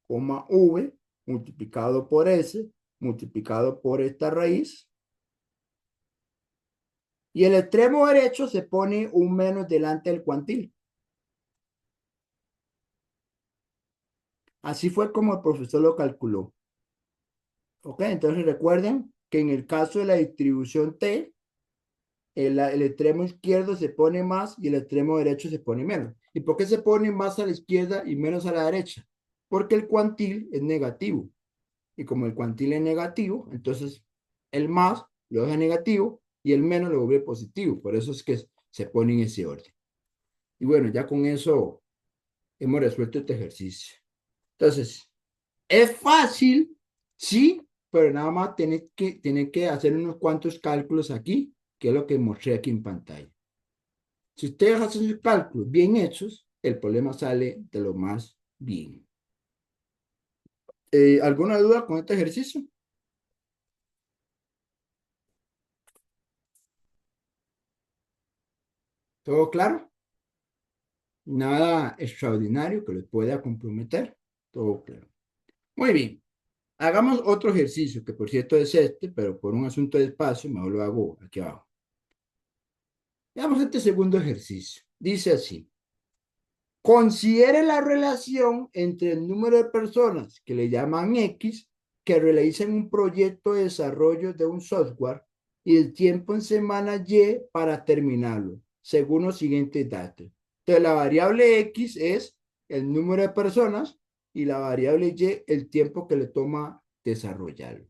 S1: coma V, multiplicado por S, multiplicado por esta raíz. Y el extremo derecho se pone un menos delante del cuantil. Así fue como el profesor lo calculó. ¿Ok? Entonces recuerden que en el caso de la distribución T, el extremo izquierdo se pone más y el extremo derecho se pone menos. ¿Y por qué se pone más a la izquierda y menos a la derecha? Porque el cuantil es negativo. Y como el cuantil es negativo, entonces el más lo deja negativo y el menos lo vuelve positivo. Por eso es que se pone en ese orden. Y bueno, ya con eso hemos resuelto este ejercicio. Entonces, es fácil, sí, pero nada más tiene que hacer unos cuantos cálculos aquí, que es lo que mostré aquí en pantalla. Si ustedes hacen sus cálculos bien hechos, el problema sale de lo más bien. ¿Alguna duda con este ejercicio? ¿Todo claro? Nada extraordinario que les pueda comprometer. Todo claro. Muy bien. Hagamos otro ejercicio, que por cierto es este, pero por un asunto de espacio, mejor lo hago aquí abajo. Veamos este segundo ejercicio. Dice así. Considere la relación entre el número de personas que le llaman X, que realizan un proyecto de desarrollo de un software y el tiempo en semana Y para terminarlo, según los siguientes datos. Entonces, la variable X es el número de personas y la variable Y el tiempo que le toma desarrollarlo.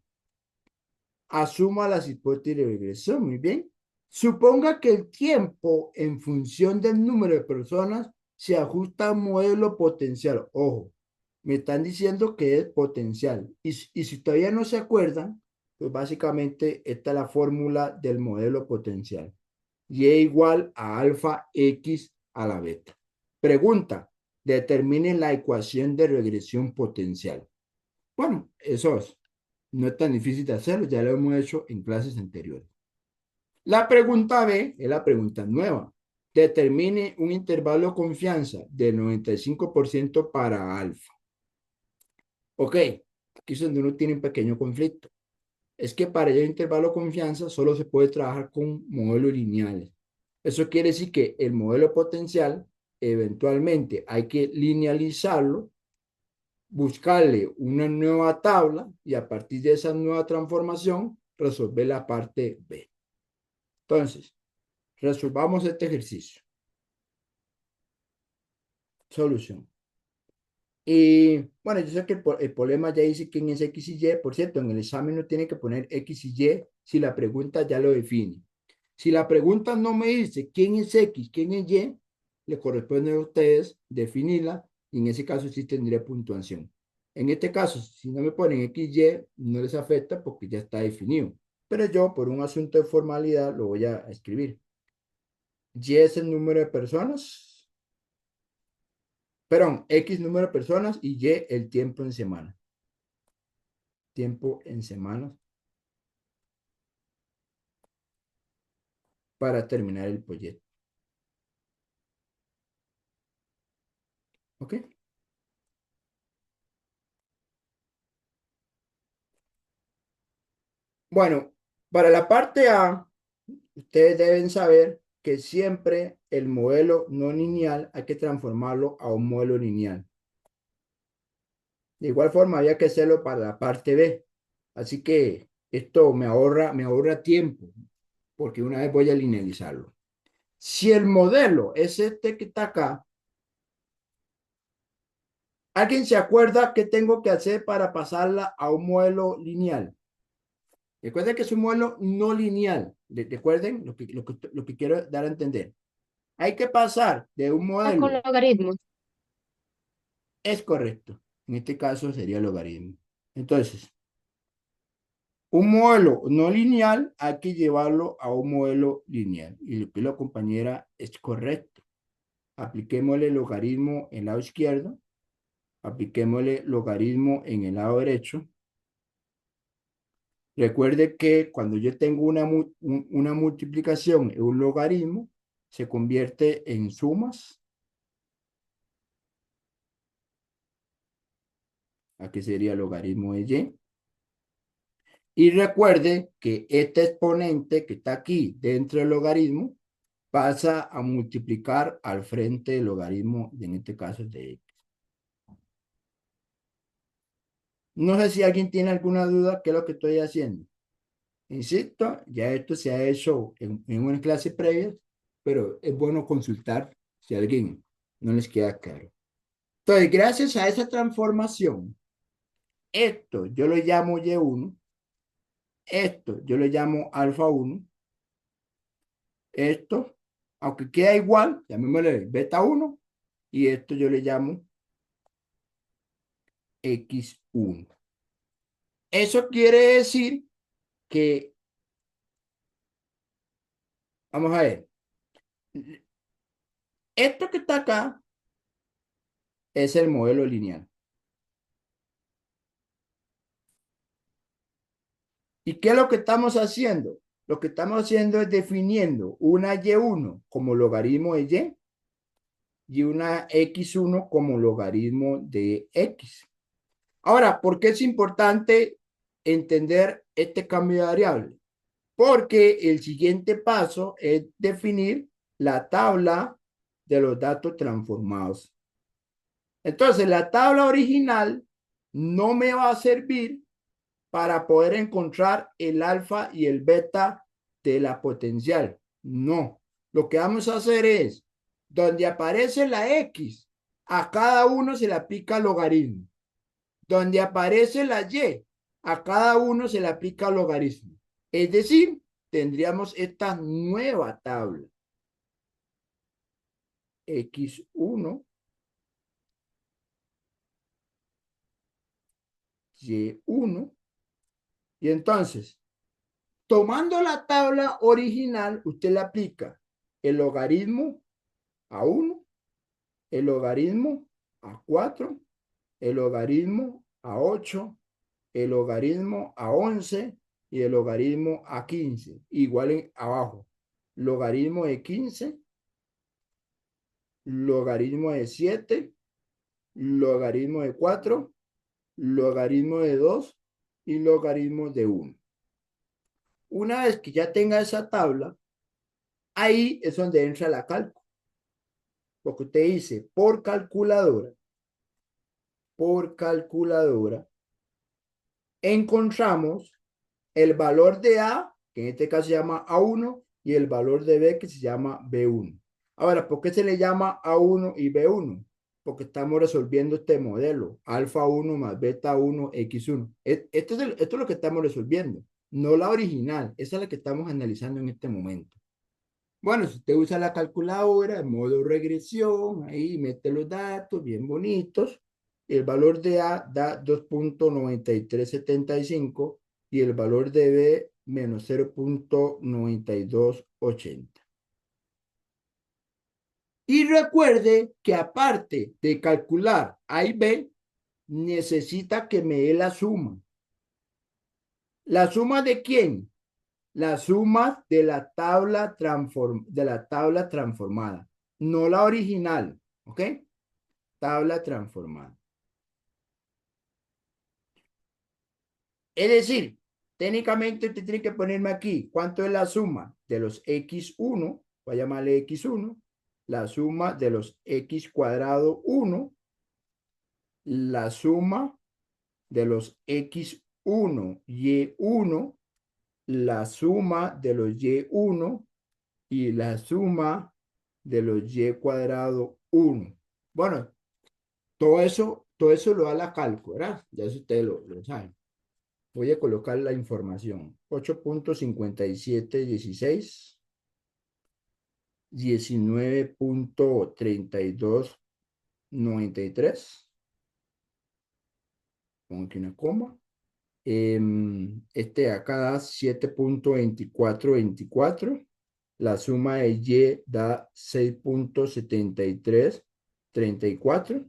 S1: Asuma las hipótesis de regresión, muy bien. Suponga que el tiempo en función del número de personas se ajusta a un modelo potencial. Ojo, me están diciendo que es potencial. Y si todavía no se acuerdan, pues básicamente esta es la fórmula del modelo potencial. Y igual a alfa X a la beta. Pregunta, determine la ecuación de regresión potencial. Bueno, eso es. No es tan difícil de hacerlo, ya lo hemos hecho en clases anteriores. La pregunta B es la pregunta nueva. Determine un intervalo de confianza del 95% para alfa. Ok, aquí es donde uno tiene un pequeño conflicto. Es que para el intervalo de confianza solo se puede trabajar con modelos lineales. Eso quiere decir que el modelo potencial eventualmente hay que linealizarlo, buscarle una nueva tabla y a partir de esa nueva transformación resolver la parte B. Entonces, Resolvamos este ejercicio. Solución. Y bueno, yo sé que el problema ya dice quién es X y Y. Por cierto, en el examen no tiene que poner X y Y si la pregunta ya lo define. Si la pregunta no me dice quién es X, quién es Y, le corresponde a ustedes definirla y en ese caso sí tendría puntuación. En este caso, si no me ponen X, Y, no les afecta porque ya está definido. Pero yo, por un asunto de formalidad, lo voy a escribir. Y es el número de personas, perdón, X número de personas y Y el tiempo en semana. Tiempo en semanas para terminar el proyecto. ¿Ok? Bueno, para la parte A, ustedes deben saber que siempre el modelo no lineal hay que transformarlo a un modelo lineal. De igual forma, había que hacerlo para la parte B. Así que esto me ahorra tiempo, porque una vez voy a linealizarlo. Si el modelo es este que está acá, ¿alguien se acuerda qué tengo que hacer para pasarla a un modelo lineal? Recuerden que es un modelo no lineal. Recuerden lo que quiero dar a entender. Hay que pasar de un
S2: Ah, con
S1: modelo,
S2: logaritmos.
S1: es correcto. En este caso sería logaritmo. Entonces, un modelo no lineal hay que llevarlo a un modelo lineal. Y lo que la compañera es correcto. Apliquémosle logaritmo en el lado izquierdo. Apliquémosle logaritmo en el lado derecho. Recuerde que cuando yo tengo una multiplicación en un logaritmo, se convierte en sumas. Aquí sería logaritmo de y. Y recuerde que este exponente que está aquí dentro del logaritmo pasa a multiplicar al frente del logaritmo, en este caso de x. No sé si alguien tiene alguna duda qué es lo que estoy haciendo. Insisto, ya esto se ha hecho en una clase previa, pero es bueno consultar si a alguien no les queda claro. Entonces, gracias a esa transformación, esto yo lo llamo Y1, esto yo lo llamo alfa 1, esto, aunque queda igual, llamémosle beta 1, y esto yo le llamo X1. Eso quiere decir que, vamos a ver, esto que está acá es el modelo lineal. ¿Y qué es lo que estamos haciendo? Lo que estamos haciendo es definiendo una Y1 como logaritmo de Y una X1 como logaritmo de X. Ahora, ¿por qué es importante entender este cambio de variable? Porque el siguiente paso es definir la tabla de los datos transformados. Entonces, la tabla original no me va a servir para poder encontrar el alfa y el beta de la potencial. No, lo que vamos a hacer es, donde aparece la X, a cada uno se le aplica logaritmo. Donde aparece la Y, a cada uno se le aplica logaritmo. Es decir, tendríamos esta nueva tabla. X1, Y1. Y entonces, tomando la tabla original, usted le aplica el logaritmo a 1, el logaritmo a 4, el logaritmo a 8, el logaritmo a 11 y el logaritmo a 15. Igual en abajo. Logaritmo de 15, logaritmo de 7, logaritmo de 4, logaritmo de 2 y logaritmo de 1. Una vez que ya tenga esa tabla, ahí es donde entra la cálculo. Porque usted dice por calculadora, encontramos el valor de A, que en este caso se llama A1, y el valor de B que se llama B1. Ahora, ¿por qué se le llama A1 y B1? Porque estamos resolviendo este modelo, alfa 1 más beta 1, X1. Esto es lo que estamos resolviendo, no la original, esa es la que estamos analizando en este momento. Bueno, si usted usa la calculadora en modo regresión, ahí mete los datos bien bonitos. El valor de A da 2.9375 y el valor de B menos 0.9280. Y recuerde que aparte de calcular A y B, necesita que me dé la suma. ¿La suma de quién? La suma de la tabla transformada, no la original, ¿ok? Tabla transformada. Es decir, técnicamente usted tiene que ponerme aquí cuánto es la suma de los x1, voy a llamarle x1, la suma de los x cuadrado 1, la suma de los x1, y1, la suma de los y1 y la suma de los y cuadrado 1. Bueno, todo eso lo da la cálculo, ¿verdad? Ya eso ustedes lo saben. Voy a colocar la información. 8.5716, 19.3293. Pongo aquí una coma. Este acá da 7.2424. La suma de y da 6.7334.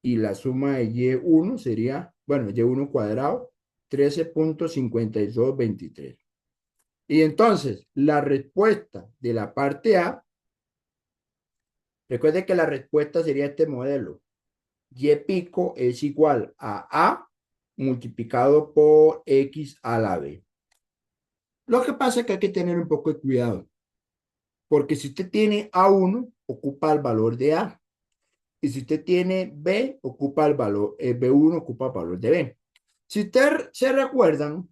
S1: Y la suma de y1 sería, bueno, y1 cuadrado, 13.5223. Y entonces, la respuesta de la parte A, recuerde que la respuesta sería este modelo. Y pico es igual a A multiplicado por X a la B. Lo que pasa es que hay que tener un poco de cuidado, porque si usted tiene A1, ocupa el valor de A. Y si usted tiene B, ocupa el valor, B1 ocupa el valor de B. Si ustedes se recuerdan,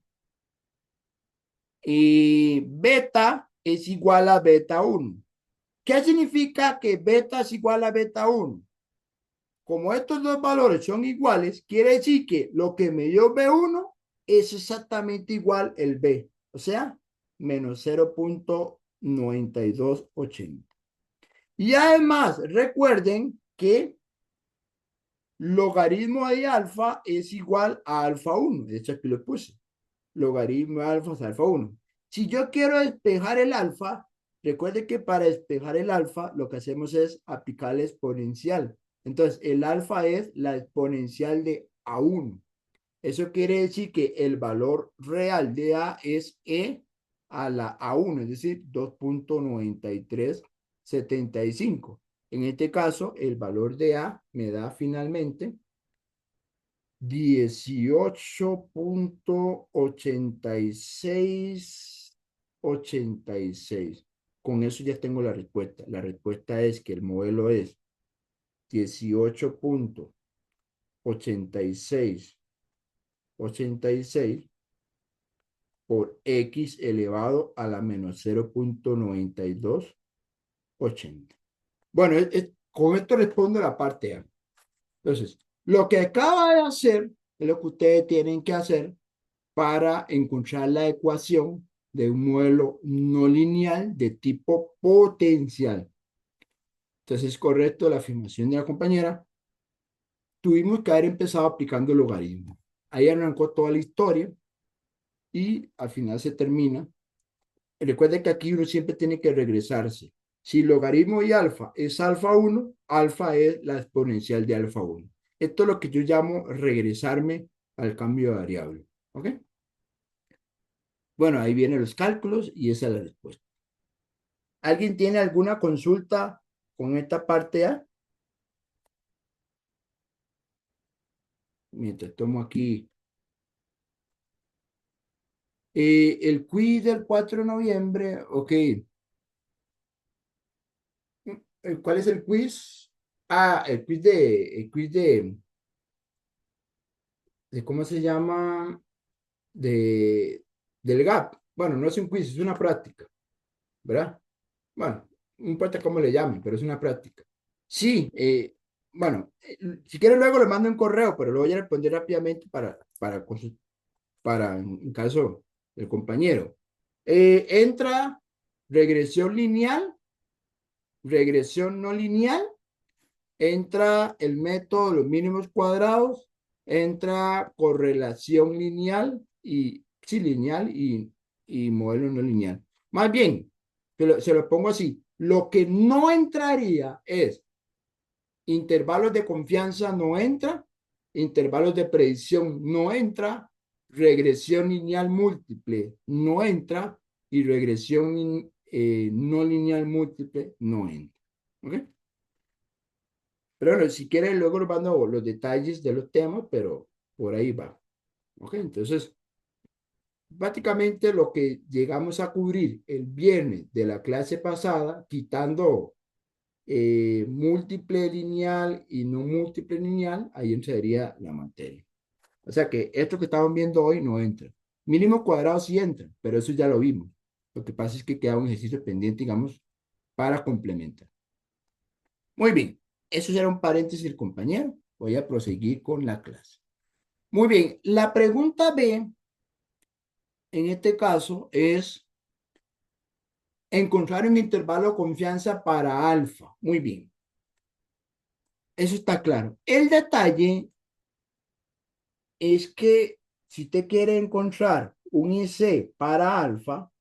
S1: y beta es igual a beta 1. ¿Qué significa que beta es igual a beta 1? Como estos dos valores son iguales, quiere decir que lo que me dio B1 es exactamente igual el B, o sea, menos 0.9280. Y además, recuerden que logaritmo de alfa es igual a alfa 1. De hecho, aquí lo puse. Logaritmo de alfa es alfa 1. Si yo quiero despejar el alfa, recuerde que para despejar el alfa lo que hacemos es aplicar la exponencial. Entonces, el alfa es la exponencial de A1. Eso quiere decir que el valor real de A es E a la A1, es decir, 2.9375. En este caso, el valor de A me da finalmente 18.8686. Con eso ya tengo la respuesta. La respuesta es que el modelo es 18.8686 por x elevado a la menos 0.9280. Bueno, con esto respondo la parte A. Entonces, lo que acaba de hacer es lo que ustedes tienen que hacer para encontrar la ecuación de un modelo no lineal de tipo potencial. Entonces, es correcto la afirmación de la compañera. Tuvimos que haber empezado aplicando el logaritmo. Ahí arrancó toda la historia y al final se termina. Recuerden que aquí uno siempre tiene que regresarse. Si logaritmo y alfa es alfa 1, alfa es la exponencial de alfa 1. Esto es lo que yo llamo regresarme al cambio de variable. ¿Ok? Bueno, ahí vienen los cálculos y esa es la respuesta. ¿Alguien tiene alguna consulta con esta parte A? Mientras tomo aquí. El quiz del 4 de noviembre, ok. ¿Cuál es el quiz? Ah, de ¿cómo se llama? Del GAP. Bueno, no es un quiz, es una práctica. ¿verdad? Bueno, no importa cómo le llamen, pero es una práctica. Sí, bueno, si quiere luego le mando un correo, pero lo voy a responder rápidamente para en caso del compañero. Entra regresión lineal, regresión no lineal, entra el método de los mínimos cuadrados, entra correlación lineal y, sí, lineal y modelo no lineal. Más bien, se lo pongo así, lo que no entraría es intervalos de confianza no entra, intervalos de predicción no entra, regresión lineal múltiple no entra y regresión no lineal múltiple no entra. ¿Ok? Pero bueno, si quieren, luego les mando los detalles de los temas, pero por ahí va. ¿Ok? Entonces, básicamente lo que llegamos a cubrir el viernes de la clase pasada, quitando múltiple lineal y no múltiple lineal, ahí entraría la materia. O sea que esto que estamos viendo hoy no entra. Mínimo cuadrado sí entra, pero eso ya lo vimos. Lo que pasa es que queda un ejercicio pendiente, digamos, para complementar. Muy bien, eso será un paréntesis, compañero. Voy a proseguir con la clase. Muy bien, la pregunta B, en este caso, es encontrar un intervalo de confianza para alfa. Muy bien, eso está claro. El detalle es que si te quiere encontrar un IC para alfa,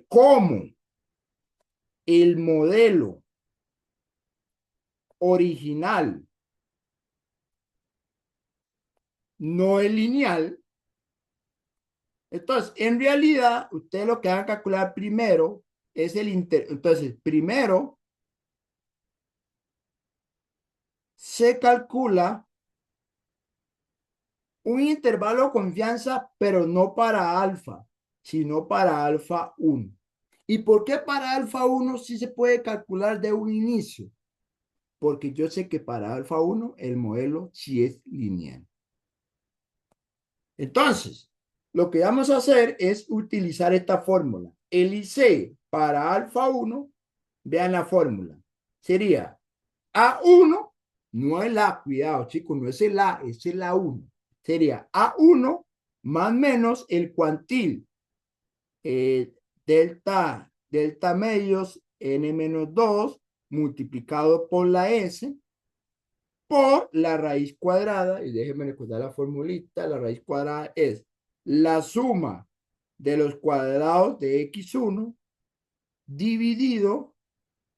S1: como el modelo original no es lineal, entonces en realidad usted lo que va a calcular primero es entonces primero se calcula un intervalo de confianza, pero no para alfa, sino para alfa 1. ¿Y por qué para alfa 1 sí se puede calcular de un inicio? Porque yo sé que para alfa 1 el modelo sí es lineal. Entonces, lo que vamos a hacer es utilizar esta fórmula. El IC para alfa 1, vean la fórmula, sería A1, no es la, cuidado chicos, no es el A, es el A1. Sería A1 más menos el cuantil eh, delta medios n menos 2 multiplicado por la S por la raíz cuadrada, y déjenme recordar la formulita, la raíz cuadrada es la suma de los cuadrados de x1 dividido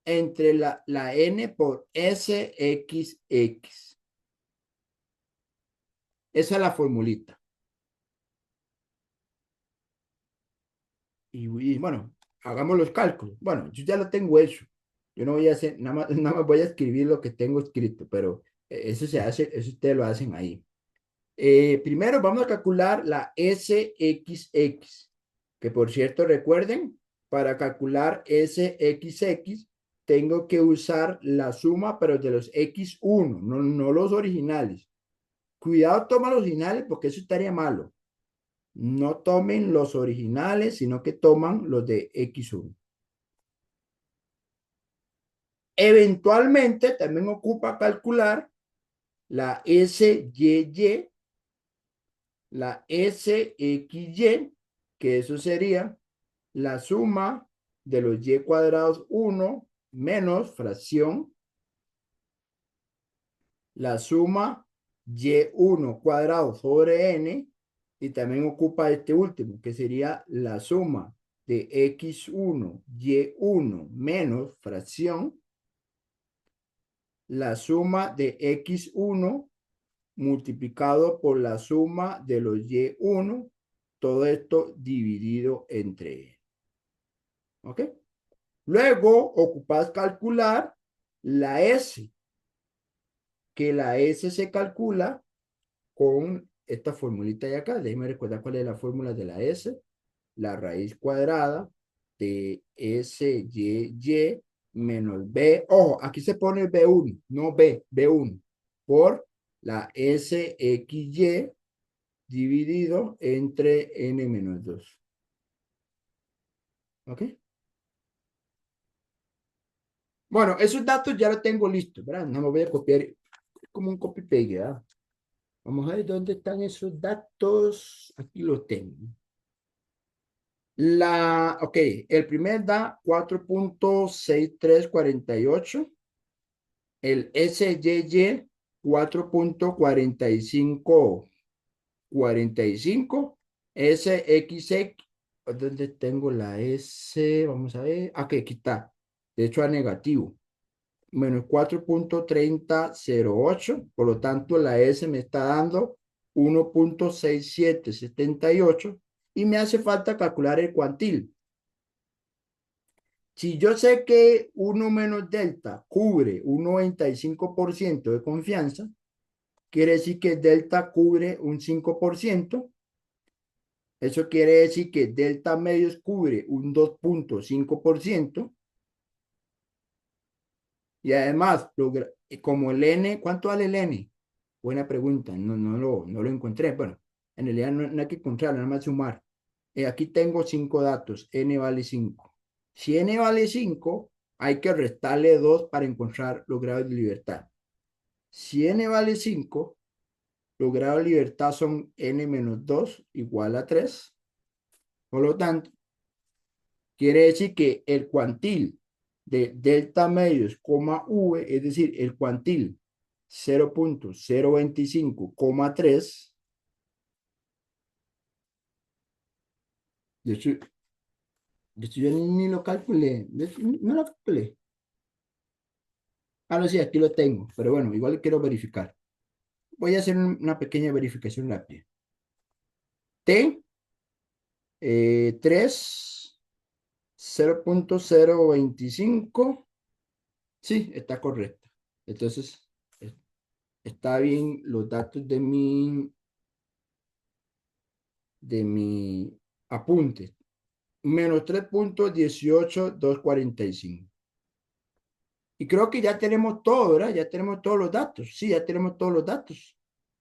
S1: entre la n por sxx. Esa es la formulita. Y bueno, hagamos los cálculos. Bueno, yo ya lo tengo hecho. Yo no voy a hacer, nada más voy a escribir lo que tengo escrito, pero eso se hace, eso ustedes lo hacen ahí. Primero vamos a calcular la SXX, que por cierto recuerden, para calcular SXX tengo que usar la suma, pero de los X1, no los originales. Cuidado, toma los originales porque eso estaría malo. No tomen los originales, sino que toman los de X1. Eventualmente también ocupa calcular la SYY, la SXY, que eso sería la suma de los y cuadrados 1 menos fracción, la suma y1 cuadrado sobre n, y también ocupa este último, que sería la suma de x1, y1 menos fracción, la suma de x1 multiplicado por la suma de los y1, todo esto dividido entre. ¿Ok? Luego ocupas calcular la S, que la S se calcula con esta formulita de acá. Déjenme recordar cuál es la fórmula de la S. La raíz cuadrada de SY menos B. Ojo, aquí se pone B1, no B, B1, por la SXY dividido entre n menos 2. ¿Ok? Bueno, esos datos ya los tengo listos, ¿verdad? No me voy a copiar como un copy-paste, ¿verdad? Vamos a ver dónde están esos datos. Aquí los tengo. Ok, el primer da 4.6348. El SYY 4.4545. SXX, ¿dónde tengo la S? Vamos a ver. Aquí está. De hecho, a negativo. Menos 4.3008. Por lo tanto, la S me está dando 1.6778. Y me hace falta calcular el cuantil. Si yo sé que 1 menos delta cubre un 95% de confianza, quiere decir que delta cubre un 5%. Eso quiere decir que delta medios cubre un 2.5%. Y además, como el n, ¿cuánto vale el n? Buena pregunta, no lo encontré. Bueno, en realidad no hay que encontrarlo, nada más sumar. Aquí tengo 5 datos, n vale 5. Si n vale 5, hay que restarle 2 para encontrar los grados de libertad. Si n vale 5, los grados de libertad son n menos 2 igual a 3. Por lo tanto, quiere decir que el cuantil de delta medios, v, es decir, el cuantil 0.025,3, de hecho yo ni lo calculé, no lo calculé. Ah, no, sí, aquí lo tengo, pero bueno, igual quiero verificar. Voy a hacer una pequeña verificación rápida. T, 3, 0.025. Sí, está correcto. Entonces, está bien los datos de mi apunte. Menos 3.18245. Y creo que ya tenemos todo, ¿verdad? Ya tenemos todos los datos. Sí, ya tenemos todos los datos.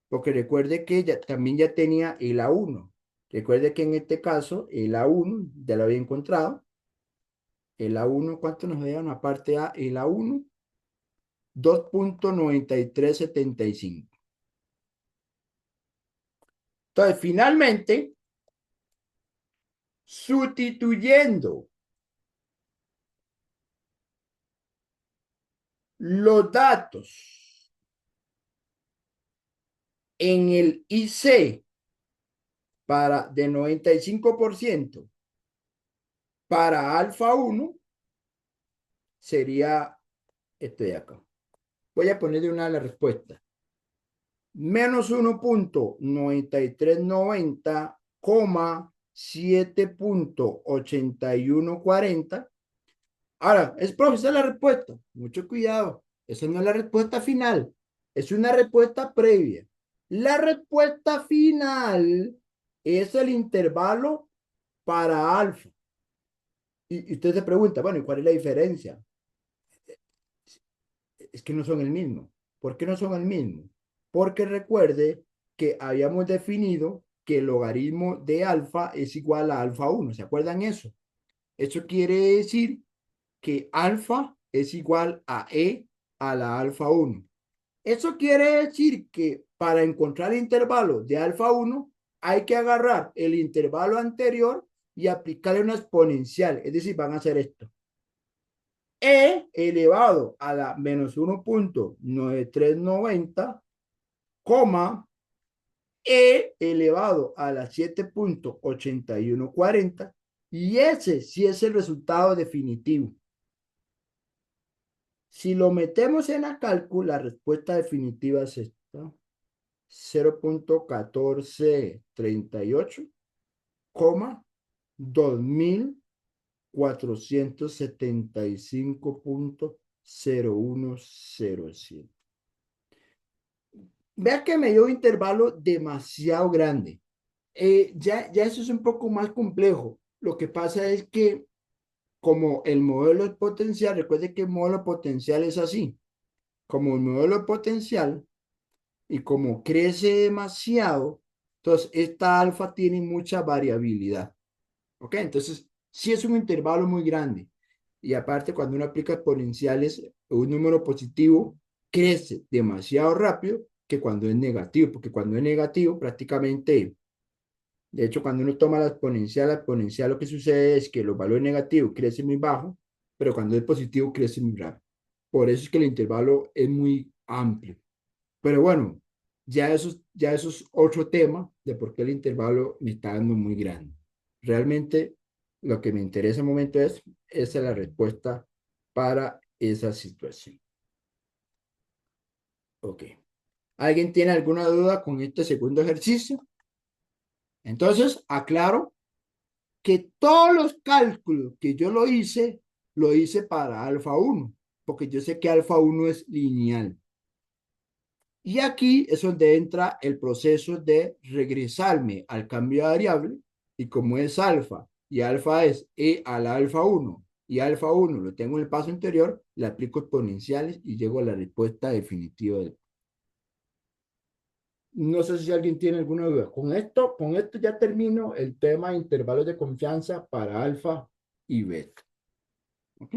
S1: Porque recuerde que también ya tenía el A1. Recuerde que en este caso, el A1 ya lo había encontrado. El A1, ¿cuánto nos dieron aparte A? El A1, 2.9375. Entonces, finalmente, sustituyendo los datos en el IC de 95% para alfa 1, sería este de acá. Voy a poner de una la respuesta. Menos 1.9390, 7.8140. Ahora, profe, esa es la respuesta. Mucho cuidado. Esa no es la respuesta final. Es una respuesta previa. La respuesta final es el intervalo para alfa. Y usted se pregunta, bueno, ¿y cuál es la diferencia? Es que no son el mismo. ¿Por qué no son el mismo? Porque recuerde que habíamos definido que el logaritmo de alfa es igual a alfa 1. ¿Se acuerdan eso? Eso quiere decir que alfa es igual a e a la alfa 1. Eso quiere decir que para encontrar el intervalo de alfa 1 hay que agarrar el intervalo anterior y aplicarle una exponencial. Es decir, van a hacer esto. E elevado a la menos 1.9390, E elevado a la 7.8140, y ese sí es el resultado definitivo. Si lo metemos en la cálculo, la respuesta definitiva es esta: 0.1438, 2475.0107. Vea que me dio un intervalo demasiado grande. Ya eso es un poco más complejo. Lo que pasa es que como el modelo potencial, recuerde que el modelo potencial es así. Como el modelo potencial y como crece demasiado, Entonces, esta alfa tiene mucha variabilidad. ¿Ok? Entonces, sí es un intervalo muy grande. Y aparte, cuando uno aplica exponenciales, un número positivo crece demasiado rápido que cuando es negativo, porque cuando es negativo, prácticamente, de hecho, cuando uno toma la exponencial lo que sucede es que los valores negativos crecen muy bajo, pero cuando es positivo crece muy rápido. Por eso es que el intervalo es muy amplio. Pero bueno, ya eso es otro tema de por qué el intervalo me está dando muy grande. Realmente lo que me interesa en el momento es, esa es la respuesta para esa situación. Ok. ¿Alguien tiene alguna duda con este segundo ejercicio? Entonces, aclaro que todos los cálculos que yo lo hice para alfa uno, porque yo sé que alfa uno es lineal. Y aquí es donde entra el proceso de regresarme al cambio de variable y como es alfa y alfa es e a la alfa uno y alfa uno lo tengo en el paso anterior, le aplico exponenciales y llego a la respuesta definitiva. No sé si alguien tiene alguna duda. Con esto ya termino el tema de intervalos de confianza para alfa y beta. ¿Ok?